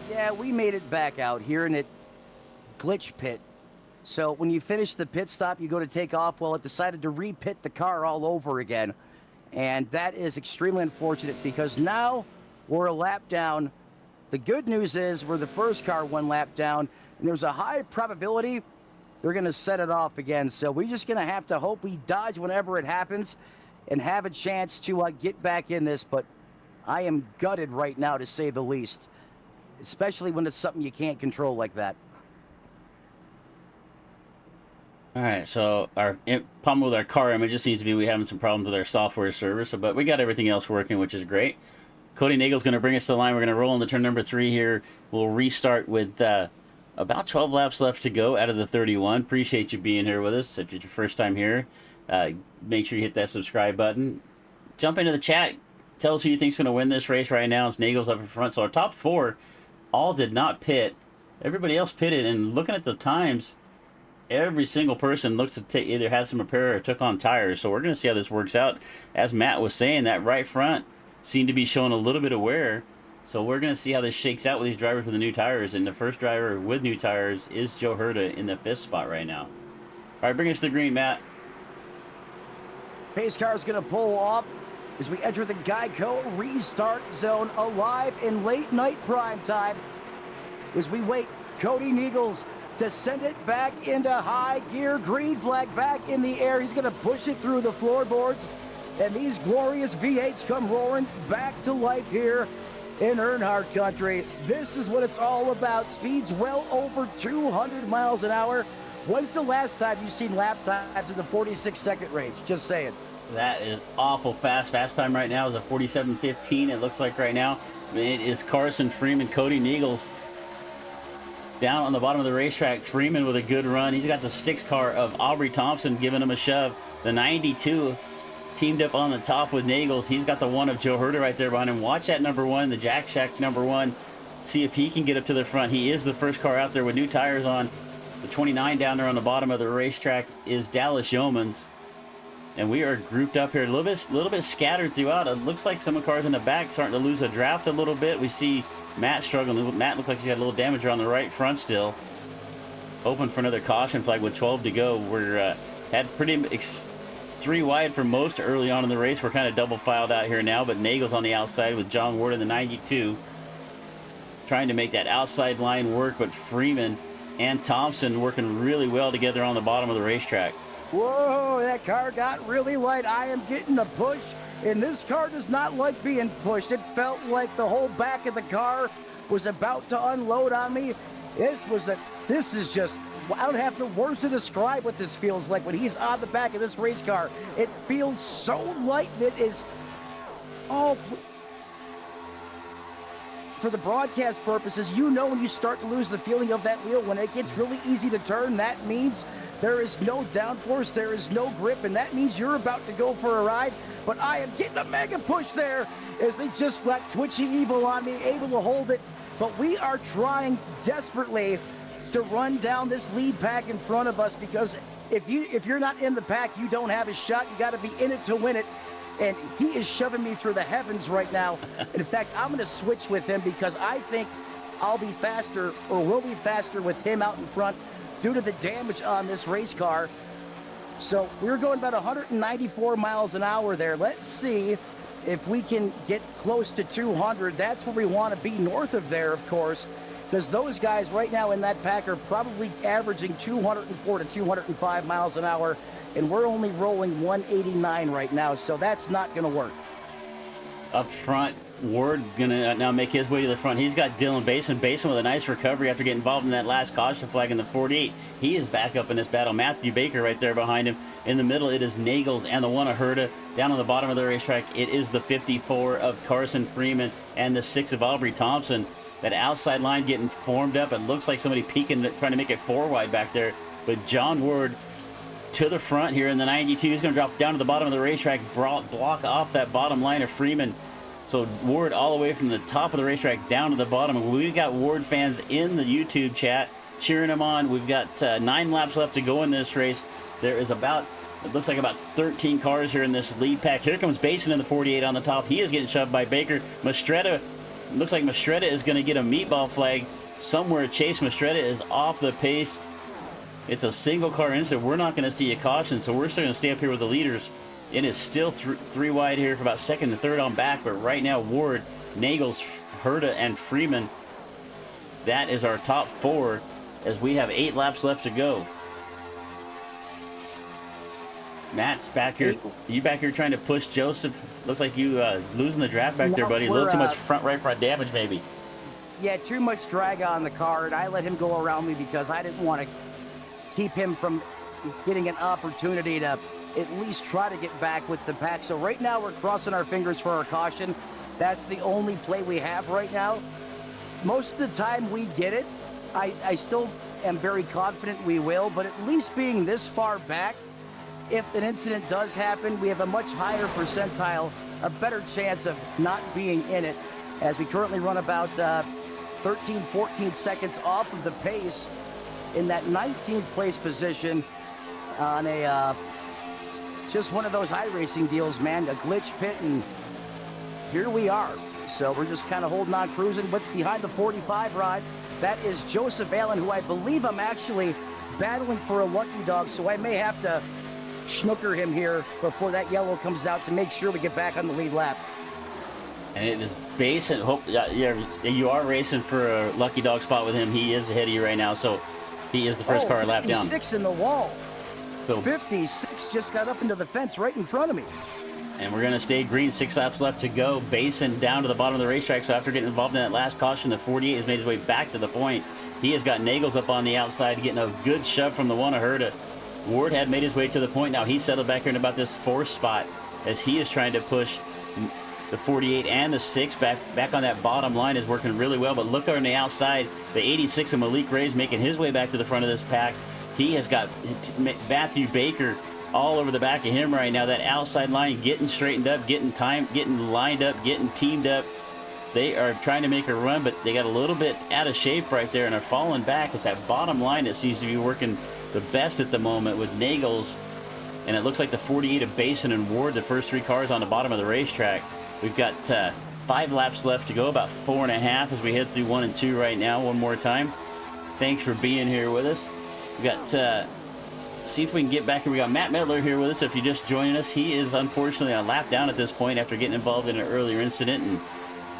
Yeah, we made it back out here in it glitch pit. So when you finish the pit stop, you go to take off. Well, it decided to re-pit the car all over again. And that is extremely unfortunate because now we're a lap down. The good news is we're the first car 1 lap down, and there's a high probability they're going to set it off again. So we're just going to have to hope we dodge whenever it happens and have a chance to get back in this. But I am gutted right now, to say the least, especially when it's something you can't control like that. All right, so our problem with our car image just seems to be we having some problems with our software server, but we got everything else working, which is great. Cody Nagels going to bring us to the line. We're going to roll into turn number 3 here. We'll restart with about 12 laps left to go out of the 31. Appreciate you being here with us. If it's your first time here, make sure you hit that subscribe button. Jump into the chat. Tell us who you think's going to win this race right now. It's Nagels up in front. So our top 4 all did not pit. Everybody else pitted, and looking at the times, every single person looks to either had some repair or took on tires. So we're going to see how this works out. As Matt was saying, that right front seemed to be showing a little bit of wear. So we're going to see how this shakes out with these drivers with the new tires. And the first driver with new tires is Joe Herta in the 5th spot right now. All right, bring us to the green, Matt. Pace car is going to pull off as we enter the Geico restart zone, alive in late night prime time. As we wait, Cody Nagels to send it back into high gear. Green flag back in the air. He's going to push it through the floorboards. And these glorious V8s come roaring back to life here in Earnhardt country. This is what it's all about. Speeds well over 200 miles an hour. When's the last time you've seen lap times in the 46-second range? Just saying. That is awful fast. Fast time right now is a 47:15. It looks like right now. It is Carson Freeman, Cody Niegels down on the bottom of the racetrack. Freeman with a good run. He's got the 6 car of Aubrey Thompson giving him a shove. The 92 teamed up on the top with Nagels. He's got the 1 of Joe Herder right there behind him. Watch that number 1, the Jack Shack number 1. See if he can get up to the front. He is the first car out there with new tires on. The 29 down there on the bottom of the racetrack is Dallas Yeomans. And we are grouped up here a little bit scattered throughout. It looks like some of the cars in the back starting to lose a draft a little bit. We see Matt struggling. Matt looks like he's got a little damage on the right front still. Open for another caution flag with 12 to go. We're had pretty 3 wide for most early on in the race. We're kind of double filed out here now, but Nagel's on the outside with John Ward in the 92. Trying to make that outside line work, but Freeman and Thompson working really well together on the bottom of the racetrack. Whoa, that car got really light. I am getting a push, and this car does not like being pushed. It felt like the whole back of the car was about to unload on me. This is just, I don't have the words to describe what this feels like when he's on the back of this race car. It feels so light, and it is, oh, for the broadcast purposes, you know when you start to lose the feeling of that wheel, when it gets really easy to turn, that means there is no downforce, there is no grip, and that means you're about to go for a ride. But I am getting a mega push there as they just got Twitchy Evil on me, able to hold it. But we are trying desperately to run down this lead pack in front of us, because if you're not in the pack, you don't have a shot. You got to be in it to win it. And he is shoving me through the heavens right now. And in fact, I'm going to switch with him because I think I'll be faster, or will be faster, with him out in front due to the damage on this race car. So we're going about 194 miles an hour there. Let's see if we can get close to 200. That's where we want to be, north of there, of course, because those guys right now in that pack are probably averaging 204 to 205 miles an hour, and we're only rolling 189 right now, so that's not going to work. Up front, Ward gonna now make his way to the front. He's got Dylan Basin with a nice recovery after getting involved in that last caution flag in the 48. He is back up in this battle. Matthew Baker right there behind him. In the middle, it is Nagels and the 1 of Herda. Down on the bottom of the racetrack, it is the 54 of Carson Freeman and the 6 of Aubrey Thompson. That outside line getting formed up. It looks like somebody peeking, trying to make it 4 wide back there. But John Ward to the front here in the 92. He's going to drop down to the bottom of the racetrack, block off that bottom line of Freeman. So Ward all the way from the top of the racetrack down to the bottom. We've got Ward fans in the YouTube chat cheering him on. We've got 9 laps left to go in this race. There is about, it looks like about 13 cars here in this lead pack. Here comes Basin in the 48 on the top. He is getting shoved by Baker. Mastretta, looks like Mastretta is going to get a meatball flag somewhere. Chase Mastretta is off the pace. It's a single car incident. We're not going to see a caution, so we're still going to stay up here with the leaders. It is still 3 wide here for about 2nd and 3rd on back, but right now Ward, Nagels, Herda, and Freeman, that is our top 4 as we have 8 laps left to go. Matt's back here. You back here trying to push Joseph. Looks like you losing the draft back there, buddy. A little too much right front damage, maybe. Yeah, too much drag on the car, and I let him go around me because I didn't want to keep him from getting an opportunity to at least try to get back with the pack. So right now we're crossing our fingers for our caution. That's the only play we have right now. Most of the time we get it. I still am very confident we will, but at least being this far back, if an incident does happen, we have a much higher percentile, a better chance of not being in it, as we currently run about 13, 14 seconds off of the pace in that 19th place position on a just one of those iRacing deals, man, a glitch pit, and here we are. So we're just kind of holding on, cruising. But behind the 45 ride, that is Joseph Allen, who I believe I'm actually battling for a lucky dog, so I may have to snooker him here before that yellow comes out to make sure we get back on the lead lap. And it is Basin. Yeah, you are racing for a lucky dog spot with him. He is ahead of you right now, so he is the first car lap down. 56 in the wall. So 56 just got up into the fence right in front of me. And we're going to stay green. 6 laps left to go. Basin down to the bottom of the racetrack. So after getting involved in that last caution, the 48 has made his way back to the point. He has got Nagels up on the outside, getting a good shove from the 1 of Herda. Ward had made his way to the point. Now he's settled back here in about this 4th spot as he is trying to push the 48 and the 6 back on that bottom line. Is working really well. But look on the outside, the 86 of Malik Ray's making his way back to the front of this pack. He has got Matthew Baker all over the back of him right now. That outside line getting straightened up, getting lined up, getting teamed up. They are trying to make a run, but they got a little bit out of shape right there and are falling back. It's that bottom line that seems to be working the best at the moment with Nagels. And it looks like the 48 of Basin and Ward, the first 3 cars on the bottom of the racetrack. We've got 5 laps left to go, about 4.5 as we head through 1 and 2 right now. One more time. Thanks for being here with us. We got, see if we can get back here. We got Matt Medler here with us. If you're just joining us, he is unfortunately a lap down at this point after getting involved in an earlier incident, and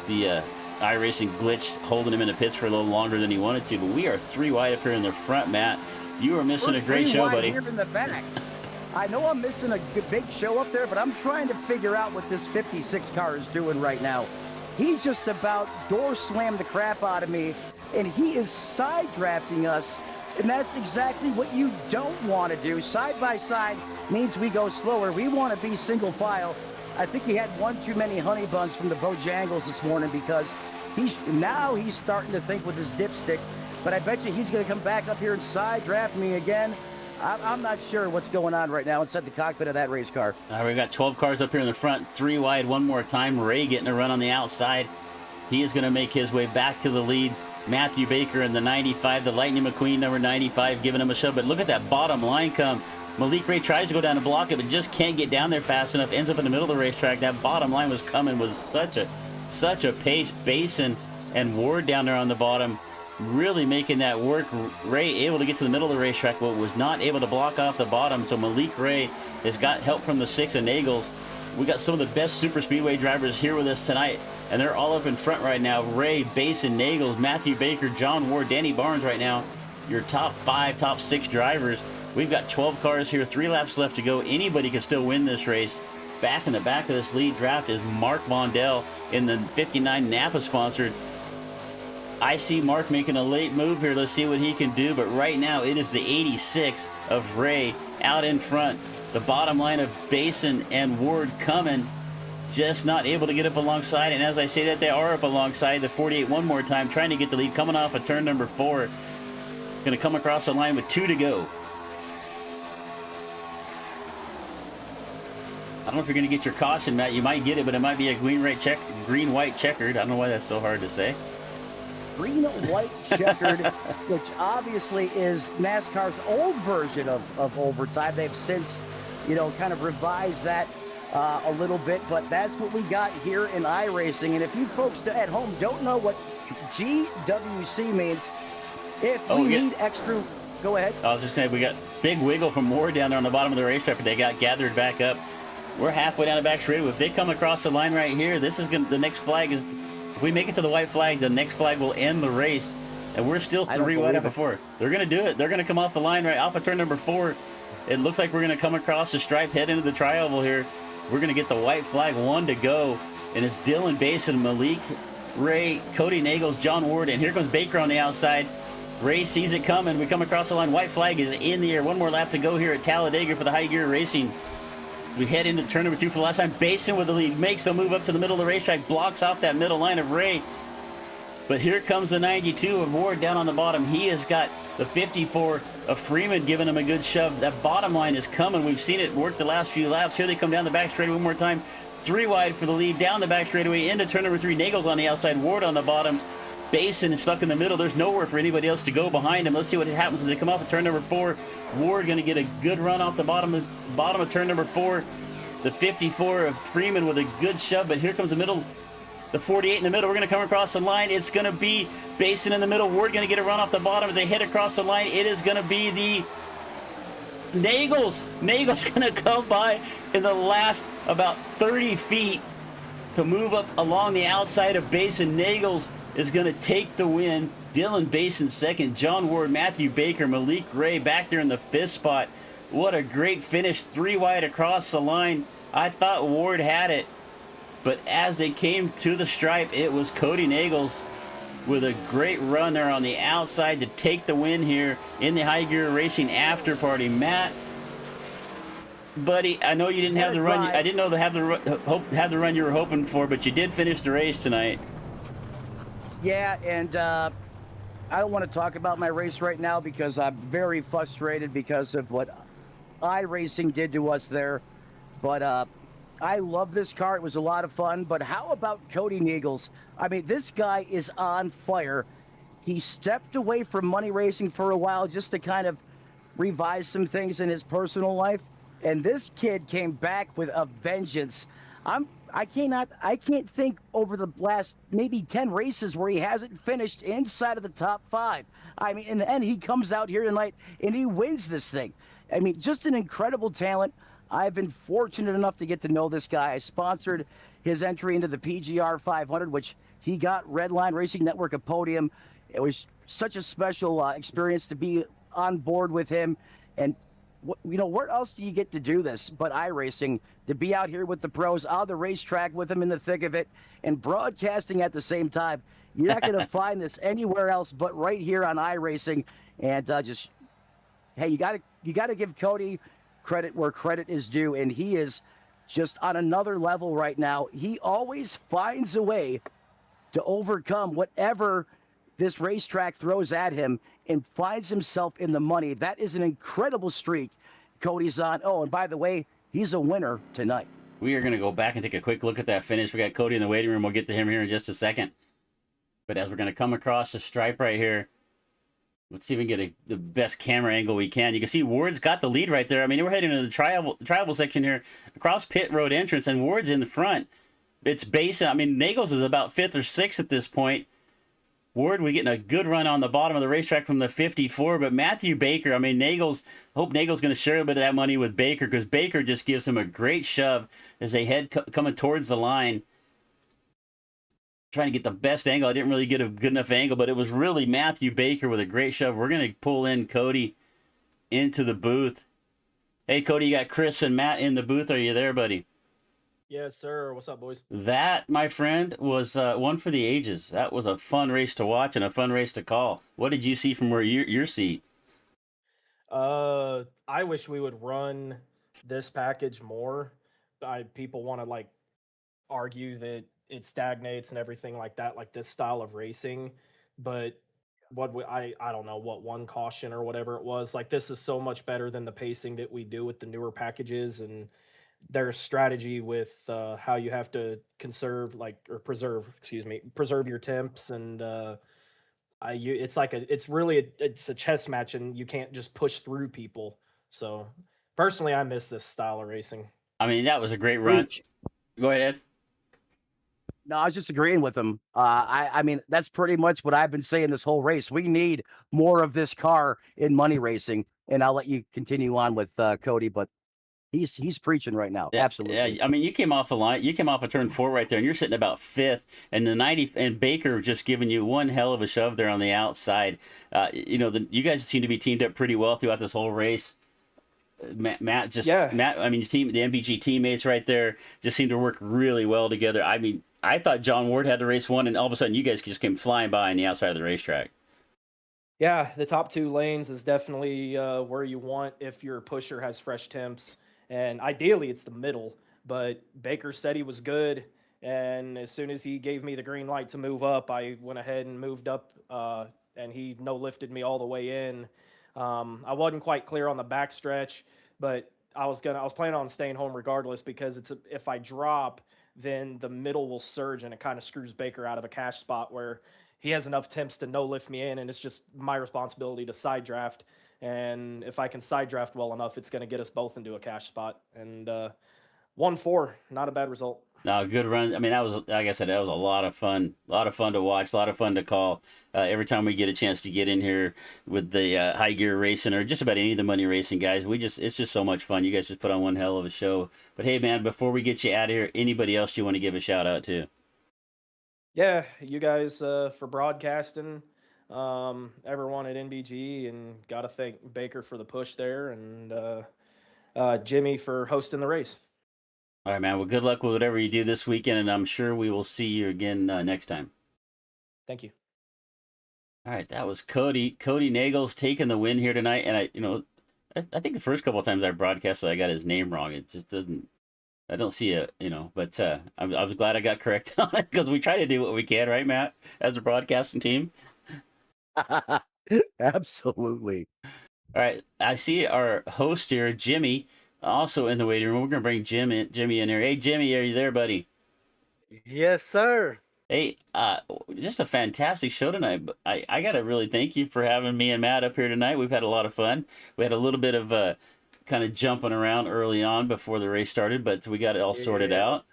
the iRacing glitch holding him in the pits for a little longer than he wanted to. But we are 3 wide up here in the front, Matt. You are missing a great show, buddy. Here in the back. I know I'm missing a big show up there, but I'm trying to figure out what this 56 car is doing right now. He just about door slammed the crap out of me, and he is side drafting us. And that's exactly what you don't want to do. Side by side means we go slower. We want to be single file. I think he had one too many honey buns from the Bojangles this morning, because he's starting to think with his dipstick. But I bet you he's going to come back up here and side draft me again. I'm not sure what's going on right now inside the cockpit of that race car. We've got 12 cars up here in the front, 3 wide one more time. Ray getting a run on the outside. He is going to make his way back to the lead. Matthew Baker in the 95, the Lightning McQueen, number 95, giving him a shove. But look at that bottom line come. Malik Ray tries to go down and block it, but just can't get down there fast enough. Ends up in the middle of the racetrack. That bottom line was coming, was such a pace. Basin and Ward down there on the bottom, really making that work. Ray able to get to the middle of the racetrack, but was not able to block off the bottom. So Malik Ray has got help from the 6 of Nagels. We got some of the best super speedway drivers here with us tonight, and they're all up in front right now. Ray, Basin, Nagels, Matthew Baker, John Ward, Danny Barnes right now. Your top 5, top 6 drivers. We've got 12 cars here, 3 laps left to go. Anybody can still win this race. Back in the back of this lead draft is Mark Vondell in the 59 Napa sponsored. I see Mark making a late move here. Let's see what he can do. But right now it is the 86 of Ray out in front. The bottom line of Basin and Ward coming, just not able to get up alongside. And as I say that, they are up alongside the 48 one more time, trying to get the lead, coming off of turn number 4. Going to come across the line with 2 to go. I don't know if you're going to get your caution, Matt. You might get it, but it might be a green-white checkered. I don't know why that's so hard to say. Green-white checkered, which obviously is NASCAR's old version of overtime. They've since, kind of revised that a little bit, but that's what we got here in iRacing. And if you folks at home don't know what GWC means, if we need extra... Go ahead. I was just saying, we got big wiggle from Ward down there on the bottom of the racetrack, but they got gathered back up. We're halfway down the back straightaway. If they come across the line right here, this is the next flag is... If we make it to the white flag, the next flag will end the race. And we're still 3 wide up before. They're going to do it. They're going to come off the line right off of turn number 4. It looks like we're going to come across the stripe, head into the tri-oval here. We're going to get the white flag, 1 to go. And it's Dylan Basin, Malik Ray, Cody Nagels, John Ward, and here comes Baker on the outside. Ray sees it coming. We come across the line. White flag is in the air. 1 more lap to go here at Talladega for the High Gear Racing. We head into turn number 2 for the last time. Basin with the lead. Makes a move up to the middle of the racetrack. Blocks off that middle line of Ray. But here comes the 92 of Ward down on the bottom. He has got the 54 of Freeman giving him a good shove. That bottom line is coming. We've seen it work the last few laps. Here they come down the back straightaway one more time. 3 wide for the lead. Down the back straightaway into turn number 3. Nagels on the outside. Ward on the bottom. Basin is stuck in the middle. There's nowhere for anybody else to go behind him. Let's see what happens as they come off of turn number 4. Ward going to get a good run off the bottom of turn number 4. The 54 of Freeman with a good shove, but here comes the middle, the 48 in the middle. We're going to come across the line. It's going to be Basin in the middle. Ward going to get a run off the bottom as they head across the line. It is going to be the Nagels. Nagels going to come by in the last about 30 feet to move up along the outside of Basin. Nagels is going to take the win. Dylan Basin second. John Ward, Matthew Baker, Malik Ray back there in the 5th spot. What a great finish. 3 wide across the line. I thought Ward had it, but as they came to the stripe, it was Cody Nagels with a great run there on the outside to take the win here in the High Gear Racing After Party. Matt, Buddy, I know you didn't have Had the a run. drive. I didn't know have the run you were hoping for, but you did finish the race tonight. Yeah, and I don't want to talk about my race right now because I'm very frustrated because of what iRacing did to us there. But I love this car. It was a lot of fun. But how about Cody Neagles? I mean, this guy is on fire. He stepped away from money racing for a while just to kind of revise some things in his personal life. And this kid came back with a vengeance. I can't think over the last maybe 10 races where he hasn't finished inside of the top 5. I mean, in the end, he comes out here tonight and he wins this thing. I mean, just an incredible talent. I've been fortunate enough to get to know this guy. I sponsored his entry into the PGR 500, which he got Redline Racing Network a podium. It was such a special experience to be on board with him. And where else do you get to do this but iRacing, to be out here with the pros on the racetrack with them in the thick of it and broadcasting at the same time? You're not going to find this anywhere else but right here on iRacing. And hey, you got to give Cody credit where credit is due, and he is just on another level right now. He always finds a way to overcome whatever this racetrack throws at him and finds himself in the money. That is an incredible streak Cody's on. Oh, and by the way, he's a winner tonight. We are going to go back and take a quick look at that finish. We got Cody in the waiting room. We'll get to him here in just a second. But as we're going to come across the stripe right here, let's see if we can get the best camera angle we can. You can see Ward's got the lead right there. I mean, we're heading into the tribal section here, across pit road entrance, and Ward's in the front. It's basing. I mean, Nagels is about 5th or 6th at this point. Ward, we're getting a good run on the bottom of the racetrack from the 54, but Matthew Baker, I mean, hope Nagel's going to share a bit of that money with Baker, because Baker just gives him a great shove as they head coming towards the line. Trying to get the best angle. I didn't really get a good enough angle, but it was really Matthew Baker with a great shove. We're going to pull in Cody into the booth. Hey, Cody, you got Chris and Matt in the booth. Are you there, buddy? Yes, sir. What's up, boys? That, my friend, was one for the ages. That was a fun race to watch and a fun race to call. What did you see from where your seat? I wish we would run this package more. People want to argue that it stagnates and everything like that, like this style of racing. But I don't know what one caution or whatever it was. Like, this is so much better than the pacing that we do with the newer packages and their strategy with how you have to preserve your temps. And it's a chess match, and you can't just push through people. So personally, I miss this style of racing. I mean, that was a great run. Go ahead. No, I was just agreeing with him. I mean, that's pretty much what I've been saying this whole race. We need more of this car in money racing, and I'll let you continue on with Cody, but he's preaching right now. Yeah, Absolutely. Yeah, I mean, you came off the line. You came off a turn 4 right there, and you're sitting about 5th. And the 90 and Baker just giving you one hell of a shove there on the outside. You guys seem to be teamed up pretty well throughout this whole race. Matt, I mean, the MBG teammates right there just seem to work really well together. I mean, I thought John Ward had the race won, and all of a sudden you guys just came flying by on the outside of the racetrack. Yeah, the top 2 lanes is definitely where you want if your pusher has fresh temps. And ideally, it's the middle. But Baker said he was good. And as soon as he gave me the green light to move up, I went ahead and moved up. And he no-lifted me all the way in. I wasn't quite clear on the backstretch, but I was planning on staying home regardless, because if I drop, then the middle will surge, and it kind of screws Baker out of a cash spot where he has enough temps to no-lift me in, and it's just my responsibility to side draft. And if I can side draft well enough, it's going to get us both into a cash spot. And 1-4, not a bad result. No, good run. I mean, that was, like I said, that was a lot of fun. A lot of fun to watch, a lot of fun to call. Every time we get a chance to get in here with the high gear racing, or just about any of the money racing guys, it's just so much fun. You guys just put on one hell of a show. But hey, man, before we get you out of here, anybody else you want to give a shout out to? Yeah, you guys for broadcasting, everyone at NBG, and got to thank Baker for the push there, and Jimmy for hosting the race. All right, man. Well, good luck with whatever you do this weekend, and I'm sure we will see you again next time. Thank you. All right, that was Cody. Cody Nagels taking the win here tonight, and I think the first couple of times I broadcasted, I got his name wrong. It just doesn't. I don't see it, but I was glad I got correct on it because we try to do what we can, right, Matt, as a broadcasting team. Absolutely. All right, I see our host here, Jimmy, also in the waiting room. We're gonna bring Jimmy in here. Hey, Jimmy, are you there, buddy? Yes, sir. Hey, just a fantastic show tonight. I gotta really thank you for having me and Matt up here tonight. We've had a lot of fun. We had a little bit of kind of jumping around early on before the race started, but we got it all sorted Yeah. out.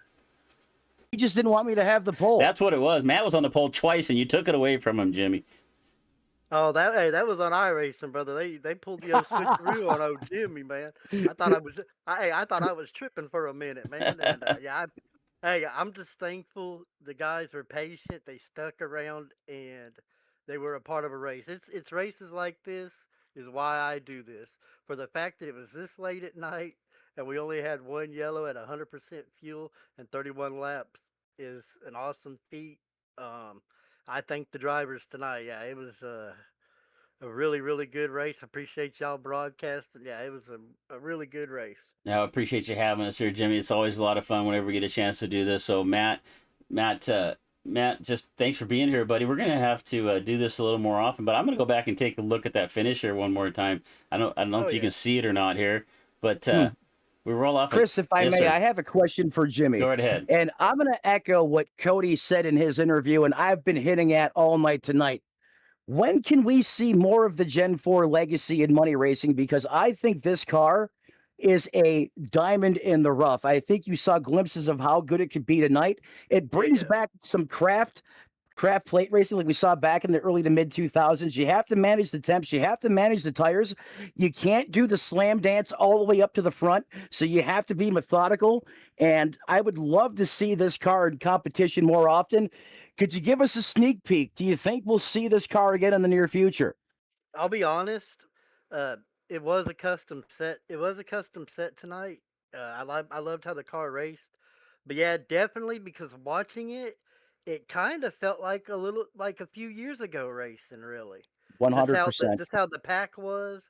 He just didn't want me to have the pole. That's what it was. Matt was on the pole twice, and you took it away from him, Jimmy. Oh, that was on iRacing, brother. They pulled the old switcheroo on old Jimmy, man. I thought I was tripping for a minute, man. And I'm just thankful the guys were patient. They stuck around and they were a part of a race. It's races like this is why I do this. For the fact that it was this late at night and we only had one yellow at 100% fuel and 31 laps is an awesome feat. Um, I thank the drivers tonight. Yeah, it was a really, really good race. Appreciate y'all broadcasting. Yeah, it was a really good race. Now, I appreciate you having us here, Jimmy. It's always a lot of fun whenever we get a chance to do this. So, Matt, Matt, just thanks for being here, buddy. We're gonna have to do this a little more often, but I'm gonna go back and take a look at that finisher one more time. I don't know Oh if you yeah. can see it or not here, but we roll off. Chris, if I Yes, may, sir. I have a question for Jimmy. Go right ahead. And I'm going to echo what Cody said in his interview, and I've been hitting at all night tonight. When can we see more of the Gen 4 legacy in money racing? Because I think this car is a diamond in the rough. I think you saw glimpses of how good it could be tonight. It brings Yeah. back some craft plate racing like we saw back in the early to mid 2000s. You have to manage the temps, you have to manage the tires. You can't do the slam dance all the way up to the front, so you have to be methodical. And I would love to see this car in competition more often. Could you give us a sneak peek? Do you think we'll see this car again in the near future? I'll be honest. Uh, it was a custom set. It was a custom set tonight. I loved how the car raced, but yeah, definitely because watching it, it kind of felt like a little like a few years ago racing. Really, just 100%. how the pack was.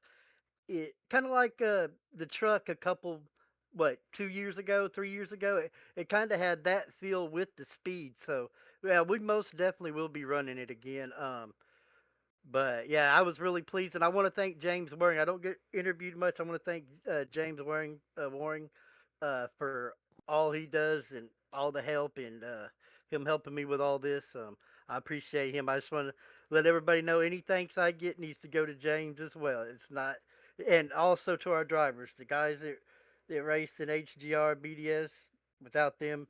It kind of like the truck a couple, what, 2 years ago, 3 years ago. It kind of had that feel with the speed. So yeah, we most definitely will be running it again. But yeah, I was really pleased, and I want to thank James Waring. I don't get interviewed much. I want to thank James Waring, for all he does and all the help and him helping me with all this. I appreciate him. I just want to let everybody know any thanks I get needs to go to James as well. It's not, and also to our drivers, the guys that race in HGR BDS. Without them,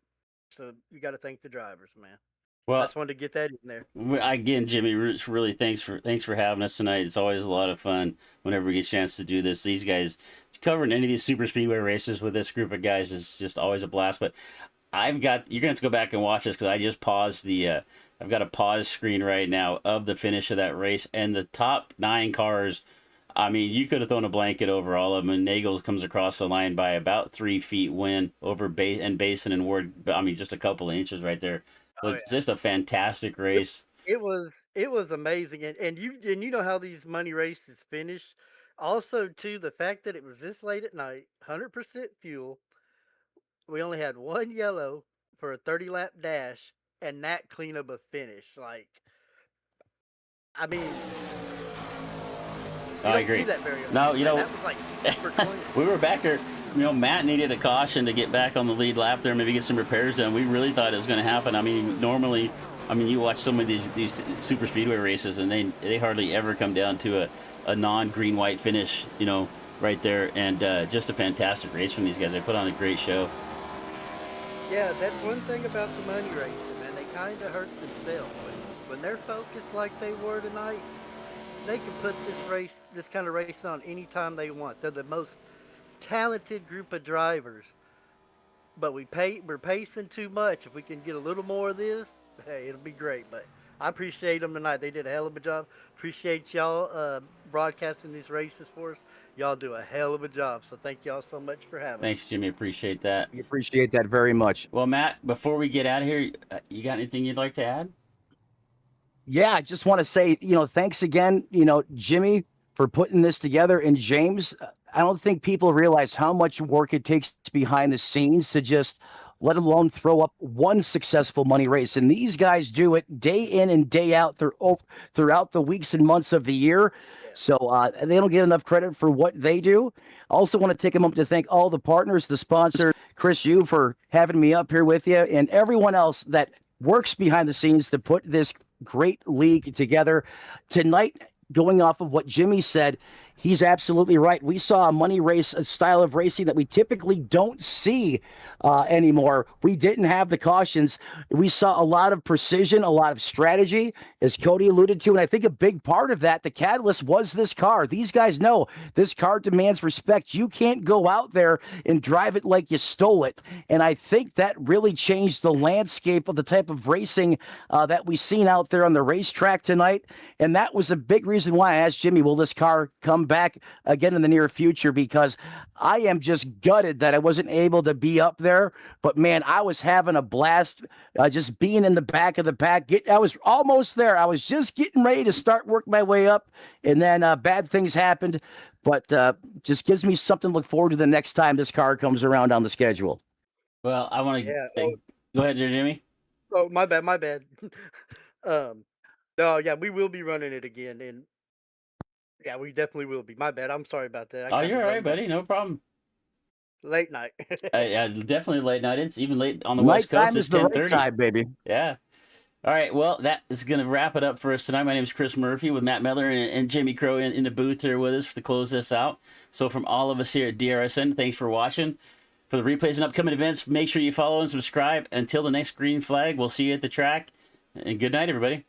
so you got to thank the drivers, man. I Well, just wanted to get that in there. again, Jimmy, really thanks for having us tonight. It's always a lot of fun whenever we get a chance to do this. These guys covering any of these super speedway races with this group of guys is just always a blast. But you're gonna have to go back and watch this because I just paused the. I've got a pause screen right now of the finish of that race and the top 9 cars. I mean, you could have thrown a blanket over all of them. And Nagels comes across the line by about 3 feet, win over Basin and Ward. I mean, just a couple of inches right there. Oh But yeah. just a fantastic race. It was amazing, and you know how these money races finish. Also, too, the fact that it was this late at night, 100% fuel. We only had one yellow for a 30 lap dash, and that clean of a finish. Like, I mean, you I don't see agree. that very No, often, and that was like super clean. we were back there. Matt needed a caution to get back on the lead lap there, maybe get some repairs done. We really thought it was going to happen. I mean, normally, you watch some of these super speedway races, and they hardly ever come down to a non-green white finish. Right there, and just a fantastic race from these guys. They put on a great show. Yeah, that's one thing about the money racing, man. They kind of hurt themselves when they're focused like they were tonight. They can put this kind of race on anytime they want. They're the most talented group of drivers, but we're pacing too much. If we can get a little more of this, hey, it'll be great. But I appreciate them tonight. They did a hell of a job. Appreciate y'all broadcasting these races for us. Y'all do a hell of a job. So thank y'all so much for having us. Thanks, Jimmy. Appreciate that. We appreciate that very much. Well, Matt, before we get out of here, you got anything you'd like to add? Yeah, I just want to say, thanks again, Jimmy, for putting this together. And James, I don't think people realize how much work it takes behind the scenes to just let alone throw up one successful money race. And these guys do it day in and day out throughout the weeks and months of the year. So they don't get enough credit for what they do. I also want to take a moment to thank all the partners, the sponsor, Chris, you for having me up here with you, and everyone else that works behind the scenes to put this great league together. Tonight, going off of what Jimmy said, he's absolutely right. We saw a money race, a style of racing that we typically don't see anymore. We didn't have the cautions. We saw a lot of precision, a lot of strategy, as Cody alluded to. And I think a big part of that, the catalyst was this car. These guys know this car demands respect. You can't go out there and drive it like you stole it. And I think that really changed the landscape of the type of racing that we've seen out there on the racetrack tonight. And that was a big reason why I asked Jimmy, will this car come back again in the near future? Because I am just gutted that I wasn't able to be up there. But man, I was having a blast just being in the back of the pack. I was almost there. I was just getting ready to start work my way up, and then bad things happened. But just gives me something to look forward to the next time this car comes around on the schedule. Well, I want to go ahead, Jimmy. Oh, my bad. No, yeah, we will be running it again, and yeah, we definitely will be. My bad. I'm sorry about that. Oh, you're all right, buddy. No problem. Late night. Yeah, definitely late night. It's even late on the West Coast. It's 10:30. Right time, baby. Yeah. All right. Well, that is going to wrap it up for us tonight. My name is Chris Murphy with Matt Miller and Jimmy Crow in the booth here with us to close this out. So from all of us here at DRSN, thanks for watching. For the replays and upcoming events, make sure you follow and subscribe. Until the next green flag, we'll see you at the track. And good night, everybody.